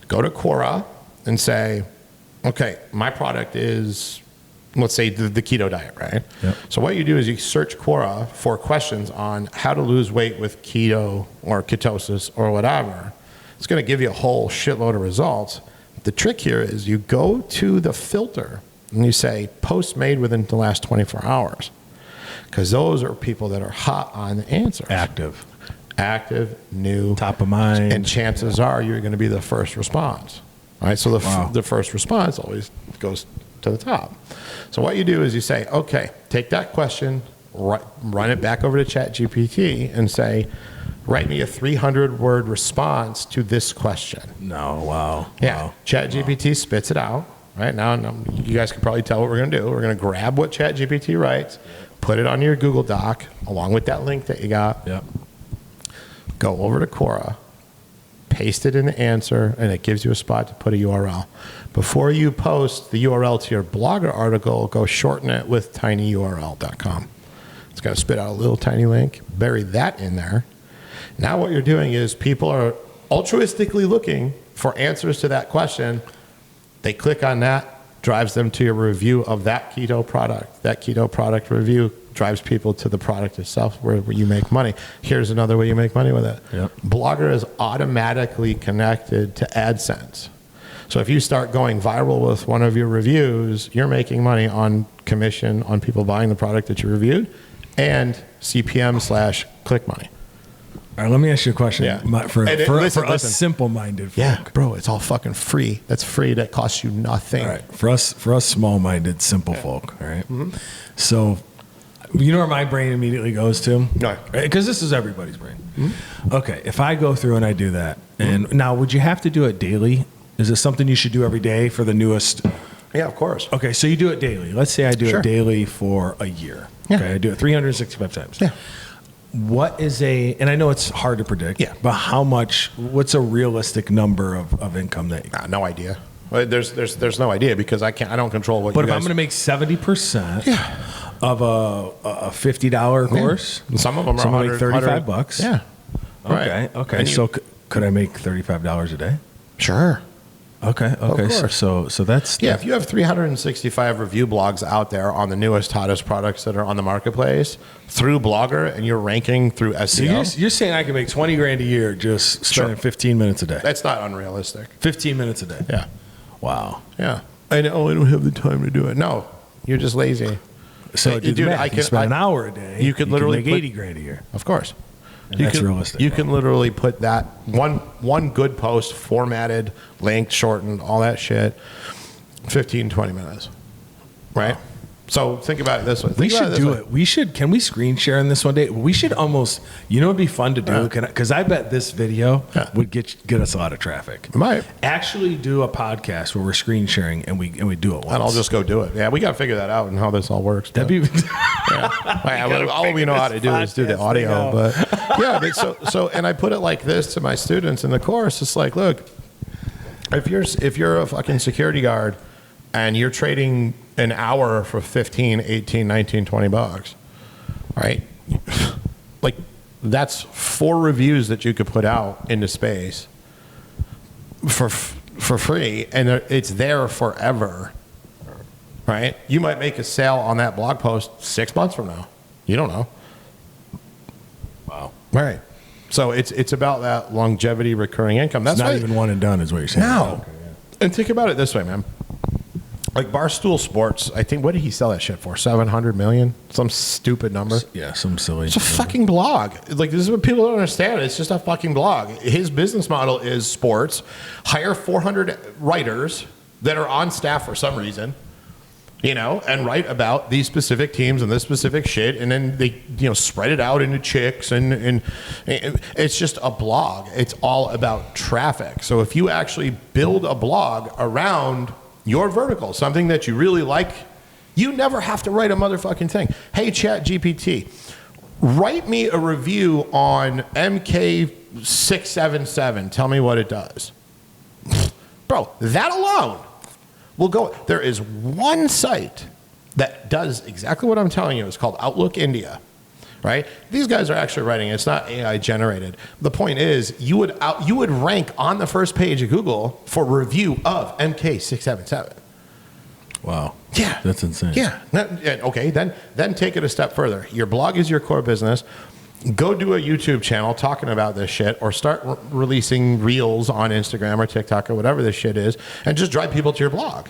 Go to Quora and say, okay, my product is, let's say the keto diet, right? Yep. So what you do is you search Quora for questions on how to lose weight with keto or ketosis or whatever. It's going to give you a whole shitload of results. The trick here is you go to the filter and you say posts made within the last 24 hours, because those are people that are hot on the answers. Active, new, top of mind, and chances are you're going to be the first response. All right, so the first response always goes to the top. So what you do is you say, okay, take that question, run it back over to ChatGPT, and say, write me a 300-word response to this question. No, wow. Yeah, wow. ChatGPT spits it out. Right now, you guys can probably tell what we're going to do. We're going to grab what ChatGPT writes, put it on your Google Doc, along with that link that you got. Yep. Go over to Quora, paste it in the answer, and it gives you a spot to put a URL. Before you post the URL to your Blogger article, go shorten it with tinyurl.com. It's going to spit out a little tiny link. Bury that in there. Now what you're doing is people are altruistically looking for answers to that question. They click on that, drives them to a review of that keto product. That keto product review drives people to the product itself where you make money. Here's another way you make money with it. Yep. Blogger is automatically connected to AdSense. So if you start going viral with one of your reviews, you're making money on commission on people buying the product that you reviewed and CPM/click money. All right, let me ask you a question. Yeah. For listen. us simple-minded folk. Yeah, bro, it's all fucking free. That's free. That costs you nothing. All right, for us small-minded simple folk. All right. Mm-hmm. So, you know where my brain immediately goes to? No. Because this is everybody's brain. Mm-hmm. Okay, if I go through and I do that, and now would you have to do it daily? Is this something you should do every day for the newest? Yeah, of course. Okay, so you do it daily. Let's say I do it daily for a year. Yeah. Okay, I do it 365 times. Yeah. What is and I know it's hard to predict, but what's a realistic number of income that you no idea. There's no idea because I don't control what but you if guys... I'm going to make 70% of a $50 course, some of them are like $35. Yeah. Okay. And so could I make $35 a day? Sure. Okay. So that's if you have 365 review blogs out there on the newest, hottest products that are on the marketplace through Blogger, and you're ranking through SEO. So you're saying I can make $20,000 a year just spending 15 minutes a day? That's not unrealistic. 15 minutes a day. Yeah. Wow. Yeah. I know. I don't have the time to do it. No, you're just lazy. So dude, I can spend an hour a day. You could literally make $80,000 a year. Of course. That's realistic. You can literally put that one good post, formatted, linked, shortened, all that shit, 15, 20 minutes. Right? Wow. So think about it this way. We should do it. Can we screen share in this one day? We should almost, it'd be fun to do, because I bet this video would get us a lot of traffic. It might. Actually do a podcast where we're screen sharing and we do it once. And I'll just go do it. Yeah, we got to figure that out and how this all works. That'd be... all we know how to do is do the audio. But so and I put it like this to my students in the course. It's like, look, if you're a fucking security guard and you're trading an hour for 15, 18, 19, 20 bucks, right? Like, that's 4 reviews that you could put out into space for free, and it's there forever, right? You might make a sale on that blog post 6 months from now. You don't know. Wow. Right. So it's about that longevity, recurring income. That's not even one and done, is what you're saying. No. Okay, and think about it this way, man. Like Barstool Sports, I think, what did he sell that shit for? $700 million? Some stupid number. Yeah, some silly. It's a fucking blog. Like, this is what people don't understand. It's just a fucking blog. His business model is sports. Hire 400 writers that are on staff for some reason, and write about these specific teams and this specific shit, and then they, spread it out into chicks, and it's just a blog. It's all about traffic. So if you actually build a blog around your vertical, something that you really like, you never have to write a motherfucking thing. Hey, ChatGPT, write me a review on MK677. Tell me what it does. Bro, that alone will go. There is one site that does exactly what I'm telling you. It's called Outlook India. Right? These guys are actually writing. It's not AI generated. The point is, you would rank on the first page of Google for review of MK677. Wow. Yeah. That's insane. Yeah. Okay. Then take it a step further. Your blog is your core business. Go do a YouTube channel talking about this shit, or start releasing reels on Instagram or TikTok or whatever this shit is, and just drive people to your blog.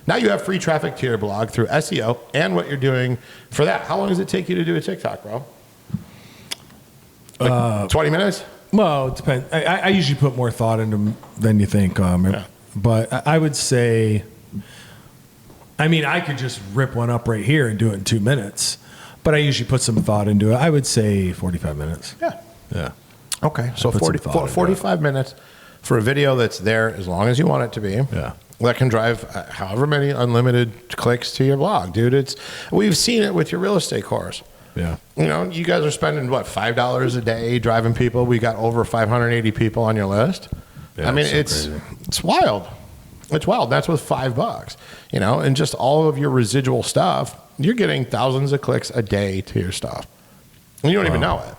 Now you have free traffic to your blog through SEO and what you're doing for that. How long does it take you to do a TikTok, bro? 20 minutes? Well, it depends. I usually put more thought into them than you think. But I would say, I could just rip one up right here and do it in 2 minutes. But I usually put some thought into it. I would say 45 minutes. Yeah. Okay. So 45 minutes for a video that's there as long as you want it to be. Yeah. That can drive however many unlimited clicks to your blog, dude. We've seen it with your real estate course. Yeah. You guys are spending $5 a day driving people. We got over 580 people on your list. Yeah, it's wild. It's wild. That's with $5, and just all of your residual stuff. You're getting thousands of clicks a day to your stuff, and you don't even know it.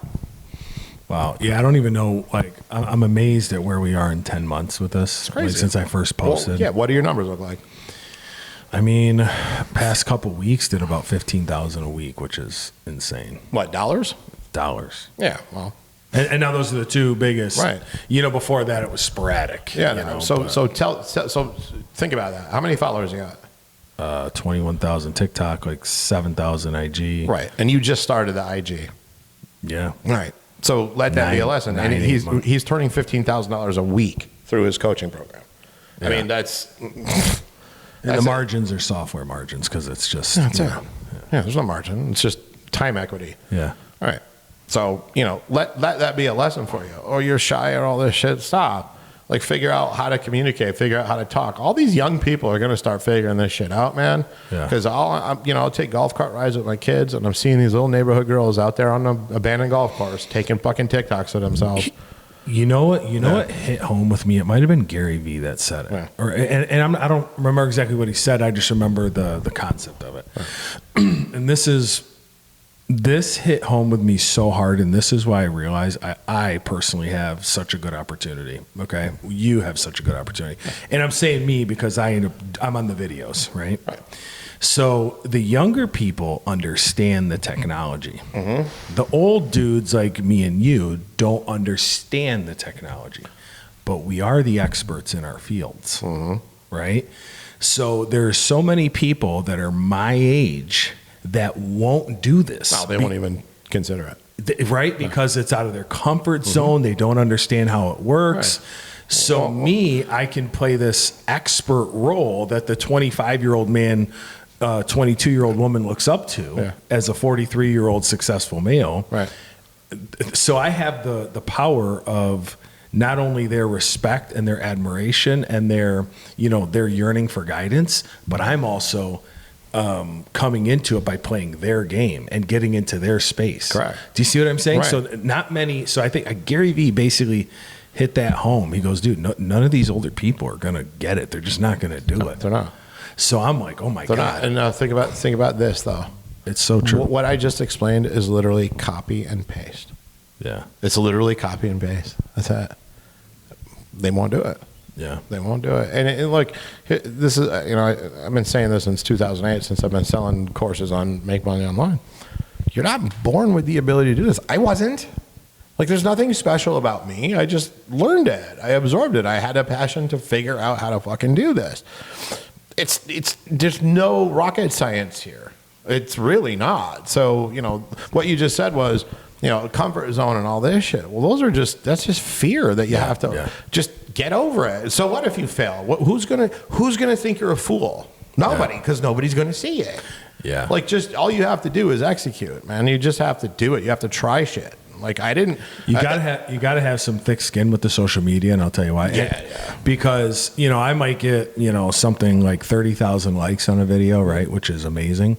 Wow. Yeah, I don't even know. Like, I'm amazed at where we are in 10 months with this. It's crazy. Like, since I first posted. Well, yeah. What do your numbers look like? I mean, past couple weeks did about 15,000 a week, which is insane. What, dollars? Dollars. Yeah. Well. And now those are the two biggest. Right. Before that it was sporadic. Yeah. So think about that. How many followers you got? 21,000 TikTok, like 7,000 IG. Right. And you just started the IG. Yeah. Right. So let that be a lesson. And he's turning $15,000 a week through his coaching program. Yeah. I mean, that's the margins are software margins because it's just yeah, there's no margin. It's just time equity. Yeah. All right. So, let that be a lesson for you. Or you're shy or all this shit. Stop. Like, figure out how to communicate, figure out how to talk. All these young people are going to start figuring this shit out, man. Because I'll take golf cart rides with my kids, and I'm seeing these little neighborhood girls out there on an abandoned golf course taking fucking TikToks of themselves. You know what? What hit home with me? It might have been Gary Vee that said it. Yeah. I don't remember exactly what he said. I just remember the concept of it. Right. And this hit home with me so hard, and this is why I realize I personally have such a good opportunity. Okay, you have such a good opportunity, and I'm saying me because I'm on the videos, right? Right. So the younger people understand the technology. Mm-hmm. The old dudes like me and you don't understand the technology, but we are the experts in our fields, right? So there's so many people that are my age that won't do this. No, they won't even consider it. Right? Because it's out of their comfort zone. They don't understand how it works. Right. So I can play this expert role that the 25-year-old man, 22-year-old woman looks up to as a 43-year-old successful male. Right. So I have the power of not only their respect and their admiration and their yearning for guidance, but I'm also coming into it by playing their game and getting into their space. Correct. Do you see what I'm saying? Right. So not many. So I think Gary Vee basically hit that home. He goes, dude, none of these older people are going to get it. They're just not going to do it. They're not. So I'm like, oh my God. Not. And think about this though. It's so true. What I just explained is literally copy and paste. Yeah. It's literally copy and paste. That's it. They won't do it. Yeah. They won't do it. And look, this is, I've been saying this since 2008, since I've been selling courses on Make Money Online. You're not born with the ability to do this. I wasn't. Like, there's nothing special about me. I just learned it. I absorbed it. I had a passion to figure out how to fucking do this. There's no rocket science here. It's really not. So, what you just said was, comfort zone and all this shit. Well, that's just fear that you have to just get over it. So what if you fail? Who's gonna think you're a fool? Nobody, because nobody's gonna see it. Yeah. Like, just all you have to do is execute, man. You just have to do it. You have to try shit. Like, I didn't. You gotta have some thick skin with the social media, and I'll tell you why. Yeah. Because I might get something like 30,000 likes on a video, right, which is amazing,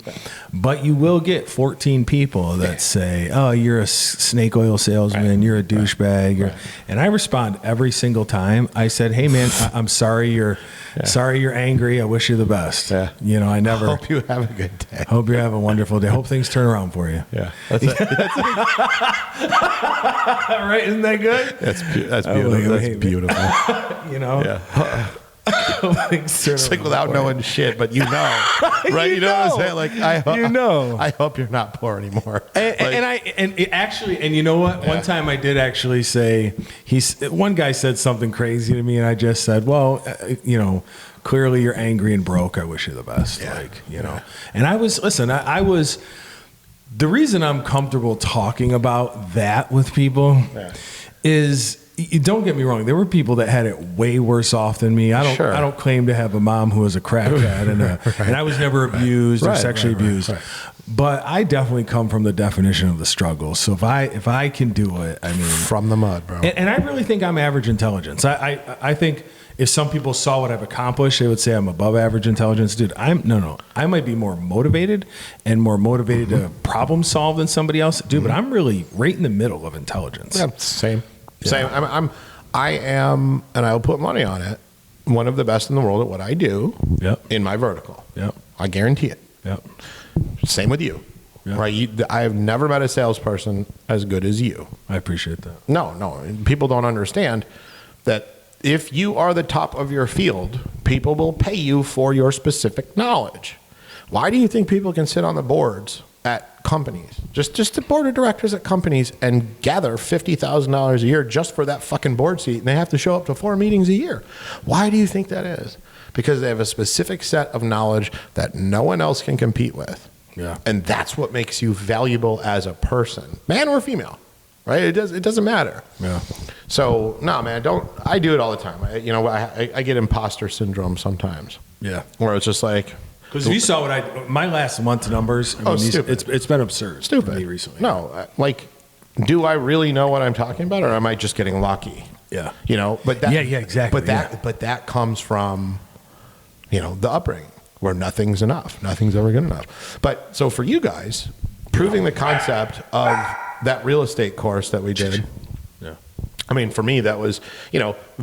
but you will get 14 people that say, "Oh, you're a snake oil salesman, you're a douchebag," and I respond every single time. I said, "Hey, man, I'm sorry you're." Sorry you're angry. I wish you the best. Yeah. I never. Hope you have a good day. Hope you have a wonderful day. Hope things turn around for you. Yeah. That's it. Right? Isn't that good? That's beautiful. That's beautiful. Yeah. It's like without knowing shit, but right? You know what I'm saying? Like, I hope you're not poor anymore. And you know what? One time I did actually say, one guy said something crazy to me, and I just said, well, clearly you're angry and broke. I wish you the best. Yeah. And I was the reason I'm comfortable talking about that with people is, don't get me wrong. There were people that had it way worse off than me. I don't claim to have a mom who was a crackhead and I was never abused or sexually abused. Right. But I definitely come from the definition of the struggle. So if I can do it, I mean, from the mud, bro. And I really think I'm average intelligence. I think if some people saw what I've accomplished, they would say I'm above average intelligence. Dude, I might be more motivated to problem solve than somebody else. Dude, but I'm really right in the middle of intelligence. Yeah, same. I am, and I'll put money on it, one of the best in the world at what I do in my vertical. Yep. I guarantee it. Yep. Same with you. Yeah. Right? I have never met a salesperson as good as you. I appreciate that. No. People don't understand that if you are the top of your field, people will pay you for your specific knowledge. Why do you think people can sit on the boards at companies, just the board of directors at companies, and gather $50,000 a year just for that fucking board seat, and they have to show up to 4 meetings a year? Why do you think that is? Because they have a specific set of knowledge that no one else can compete with. Yeah. And that's what makes you valuable as a person, man or female, right? It doesn't matter. Yeah. So no, man, I do it all the time. I get imposter syndrome sometimes. Yeah. Where it's just like, because you saw my last month's numbers. It's been absurd. Stupid. For me recently. No, like, do I really know what I'm talking about, or am I just getting lucky? Yeah. But that, yeah, exactly. But that comes from, the upbringing where nothing's enough. Nothing's ever good enough. But so for you guys, proving the concept of that real estate course that we did. Yeah. I mean, for me, that was,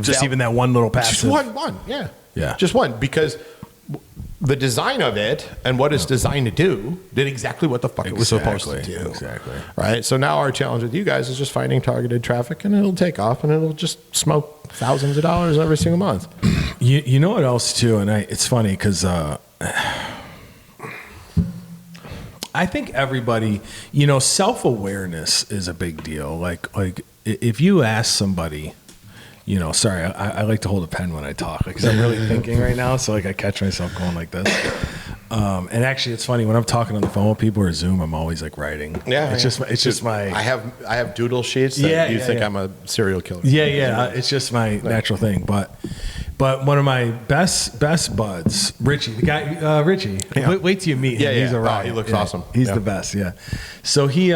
just even that one little passive. Just one. Yeah. Yeah. Just one, because the design of it and what it's designed to do did exactly what the fuck it was supposed to do. Exactly. Right? So now our challenge with you guys is just finding targeted traffic, and it'll take off, and it'll just smoke thousands of dollars every single month. You know what else too? And it's funny because I think everybody, self-awareness is a big deal. Like if you ask somebody, sorry, I like to hold a pen when I talk because I'm really thinking right now. So I catch myself going like this. And actually, it's funny when I'm talking on the phone with people or Zoom, I'm always like writing. Yeah, it's just my. I have doodle sheets that you think I'm a serial killer. Yeah. It's just my natural thing. But one of my best buds, Richie, the guy, Richie. Yeah. Wait till you meet him. He's a rock. He looks awesome. He's the best. Yeah. So he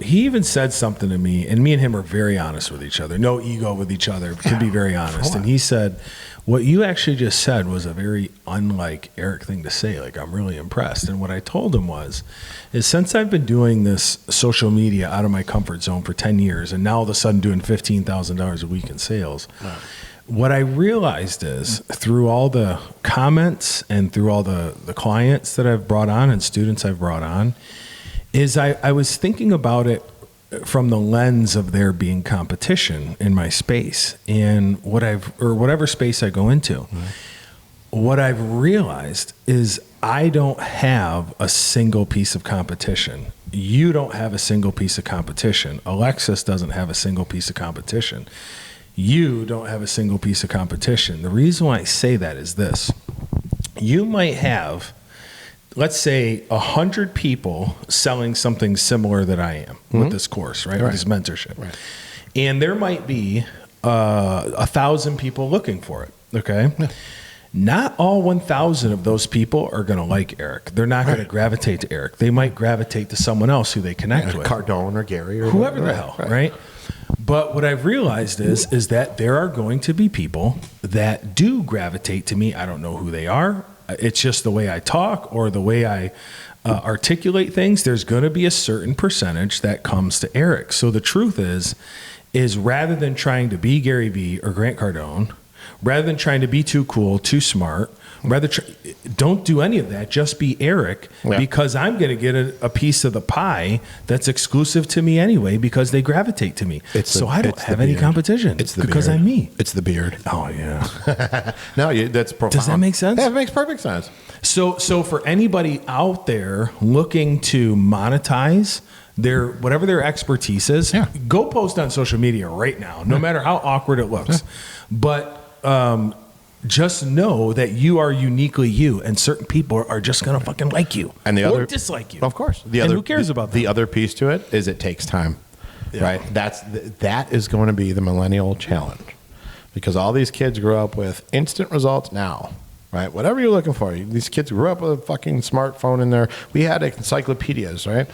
even said something to me, and me and him are very honest with each other. No ego with each other. Can be very honest. And he said, "What you actually just said was a very unlike Eric thing to say. Like, I'm really impressed." And what I told him is since I've been doing this social media out of my comfort zone for 10 years, and now all of a sudden doing $15,000 a week in sales. Wow. What I realized is through all the comments and through all the clients that I've brought on and students I've brought on is I was thinking about it from the lens of there being competition in my space and whatever space I go into. Mm-hmm. What I've realized is I don't have a single piece of competition. You don't have a single piece of competition. Alexis doesn't have a single piece of competition. You don't have a single piece of competition. The reason why I say that is this. You might have, let's say, 100 people selling something similar that I am with this course, right? With this mentorship. Right. And there might be 1,000 people looking for it, okay? Yeah. Not all 1,000 of those people are going to like Eric. They're not going to gravitate to Eric. They might gravitate to someone else who they connect with. Cardone or Gary or whoever the hell, right? But what I've realized is that there are going to be people that do gravitate to me. I don't know who they are. It's just the way I talk or the way I articulate things. There's going to be a certain percentage that comes to Eric. So the truth is rather than trying to be Gary Vee or Grant Cardone, rather than trying to be too cool, too smart, don't do any of that. Just be Eric, because I'm going to get a piece of the pie that's exclusive to me anyway because they gravitate to me. I don't have any competition. It's because beard. I'm me. It's the beard. Oh, yeah. No, that's profound. Does that make sense? Yeah, it makes perfect sense. So for anybody out there looking to monetize whatever their expertise is, go post on social media right now, no matter how awkward it looks. But just know that you are uniquely you, and certain people are just going to fucking like you or dislike you. Of course. Who cares about that? The other piece to it is it takes time, right? That is going to be the millennial challenge, because all these kids grew up with instant results now, right? Whatever you're looking for. These kids grew up with a fucking smartphone in there. We had encyclopedias, right?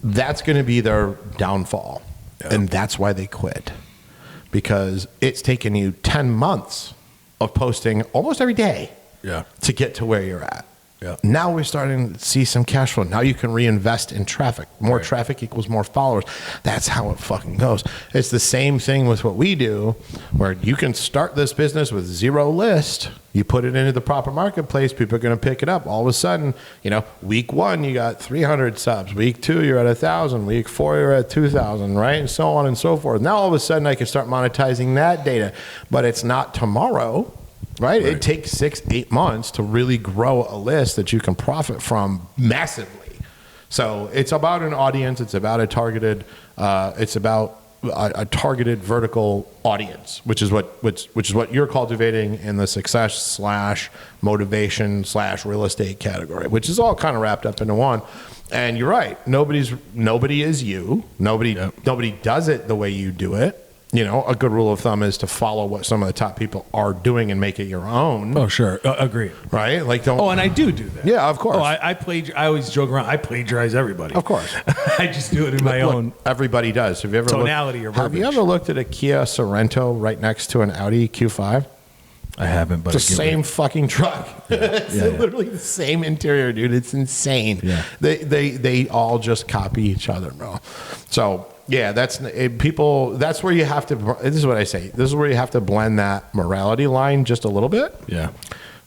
That's going to be their downfall, and that's why they quit, because it's taken you 10 months of posting almost every day to get to where you're at. Yeah. Now we're starting to see some cash flow. Now you can reinvest in traffic. More traffic equals more followers. That's how it fucking goes. It's the same thing with what we do, where you can start this business with 0 list. You put it into the proper marketplace, people are going to pick it up. All of a sudden, week 1, you got 300 subs. Week 2, you're at 1,000. Week 4, you're at 2,000, right? And so on and so forth. Now all of a sudden I can start monetizing that data, but it's not tomorrow. Right? It takes 6-8 months to really grow a list that you can profit from massively. So it's about an audience. It's about a targeted vertical audience, which is what you're cultivating in the success / motivation / real estate category, which is all kind of wrapped up into one. And you're right. Nobody is you. Nobody does it the way you do it. A good rule of thumb is to follow what some of the top people are doing and make it your own. Oh, sure. Agreed. Right? Like, don't. Oh, and I do that. Yeah, of course. Oh, I always joke around. I plagiarize everybody. Of course. I just do it in my own. Everybody does. Have you ever tonality or verbiage. Have you ever looked at a Kia Sorento right next to an Audi Q5? I haven't, but it's the same fucking truck. It's literally the same interior, dude. It's insane. Yeah. They all just copy each other, bro. So yeah, that's where you have to. This is what I say. This is where you have to blend that morality line just a little bit. Yeah.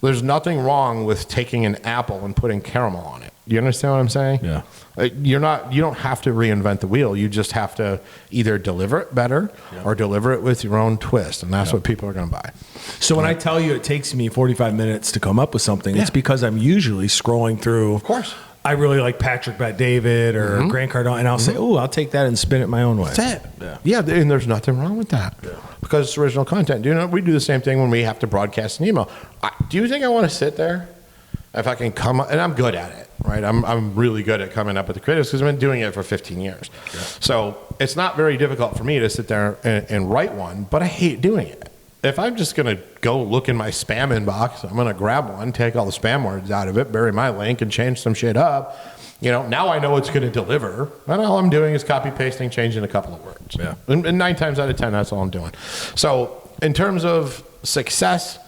There's nothing wrong with taking an apple and putting caramel on it. You understand what I'm saying? Yeah. You don't have to reinvent the wheel. You just have to either deliver it better or deliver it with your own twist, and that's what people are going to buy. So when I tell you it takes me 45 minutes to come up with something, it's because I'm usually scrolling through. Of course. I really like Patrick Bet-David or Grant Cardone, and I'll say, "Oh, I'll take that and spin it my own way." That's it. Yeah, and there's nothing wrong with that because it's original content. We do the same thing when we have to broadcast an email. Do you think I want to sit there if I can come up, and I'm good at it, right? I'm really good at coming up with the creatives because I've been doing it for 15 years. Yeah. So it's not very difficult for me to sit there and write one, but I hate doing it. If I'm just going to go look in my spam inbox, I'm going to grab one, take all the spam words out of it, bury my link, and change some shit up. Now I know it's going to deliver, and all I'm doing is copy pasting, changing a couple of words. Yeah. And 9 times out of 10, that's all I'm doing. So in terms of success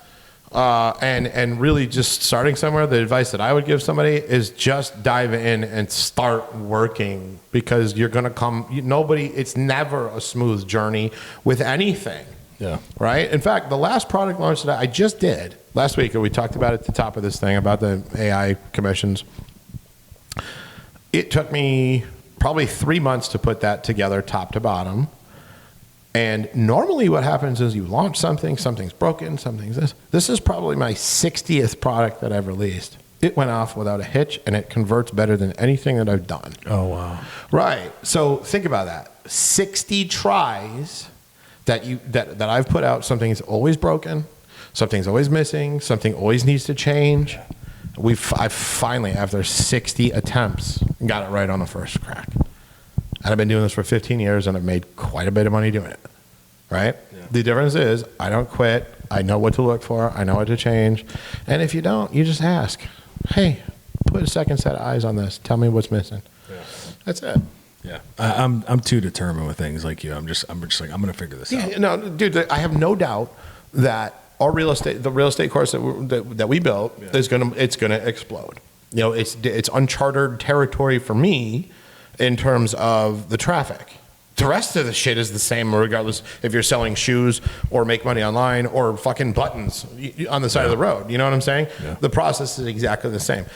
and really just starting somewhere, the advice that I would give somebody is just dive in and start working, because you're going to come. It's never a smooth journey with anything. Yeah. Right? In fact, the last product launch that I just did last week, and we talked about at the top of this thing about the AI commissions, it took me probably 3 months to put that together top to bottom. And normally what happens is you launch something, something's broken, something's this. This is probably my 60th product that I've released. It went off without a hitch, and it converts better than anything that I've done. Oh, wow. Right. So think about that. 60 tries that I've put out. Something's always broken, something's always missing, something always needs to change. I finally, after 60 attempts, got it right on the first crack. And I've been doing this for 15 years, and I've made quite a bit of money doing it. Right? Yeah. The difference is I don't quit. I know what to look for. I know what to change. And if you don't, you just ask, hey, put a second set of eyes on this. Tell me what's missing. Yeah. That's it. Yeah, I'm too determined with things like you. I'm just like, I'm going to figure this out. No, dude, I have no doubt that the real estate course that we built is going to explode. It's uncharted territory for me in terms of the traffic. The rest of the shit is the same, regardless if you're selling shoes or make money online or fucking buttons on the side of the road. You know what I'm saying? Yeah. The process is exactly the same.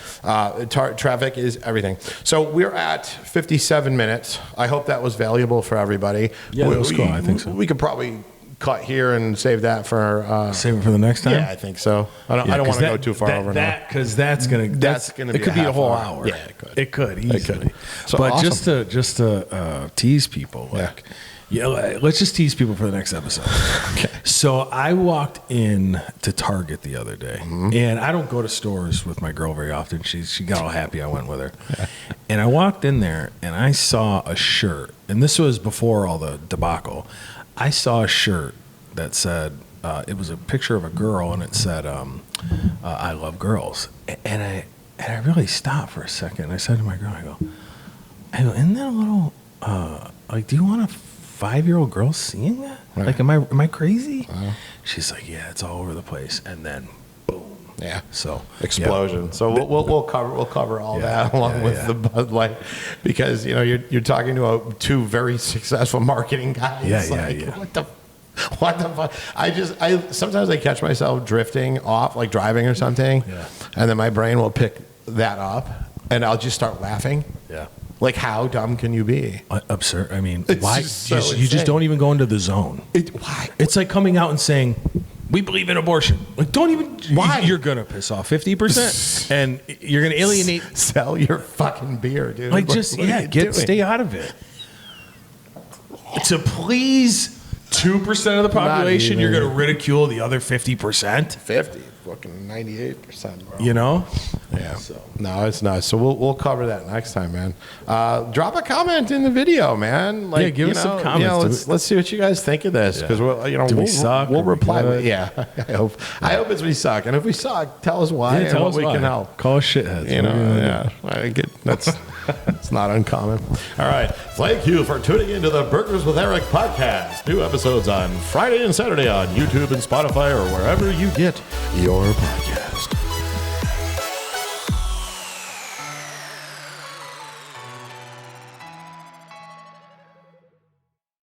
Traffic is everything. So we're at 57 minutes. I hope that was valuable for everybody. Yeah, that was cool. I think so. We could probably cut here and save that for save it for the next time. Yeah, I think so. I don't want to go too far over now, because that's gonna be it could be a whole hour. Yeah, it could easily. So but awesome. just to tease people, let's just tease people for the next episode. Okay. So I walked in to Target the other day, and I don't go to stores with my girl very often. She got all happy I went with her, and I walked in there and I saw a shirt, and this was before all the debacle. I saw a shirt that said, it was a picture of a girl, and it said, I love girls. And I really stopped for a second. I said to my girl, I go, isn't that a little, do you want a 5-year-old girl seeing that? Right. Like, am I crazy? She's like, yeah, it's all over the place. And then, boom. Yeah. So explosion. Yeah. So we'll cover all that along with the Bud Light, because you're talking to two very successful marketing guys. What the fuck? I sometimes I catch myself drifting off, like driving or something, and then my brain will pick that up, and I'll just start laughing. Yeah. Like, how dumb can you be? Absurd. I mean, it's why? You just don't even go into the zone. Why? It's like coming out and saying, we believe in abortion. Like, don't even. Why? You're going to piss off 50%. And you're going to alienate. Sell your fucking beer, dude. Like, just, stay out of it. To please 2% of the population, you're going to ridicule the other 50%. 50. Fucking 98%, bro. Yeah. So. No, it's not. So we'll cover that next time, man. Drop a comment in the video, man. Like, give us some comments. Let's see what you guys think of this, because we suck? We'll reply. I hope it's we suck, and if we suck, tell us why and what we can help. Call us shitheads. I get that's. It's not uncommon. All right. Thank you for tuning into the Burgers with Eric podcast. New episodes on Friday and Saturday on YouTube and Spotify or wherever you get your podcast.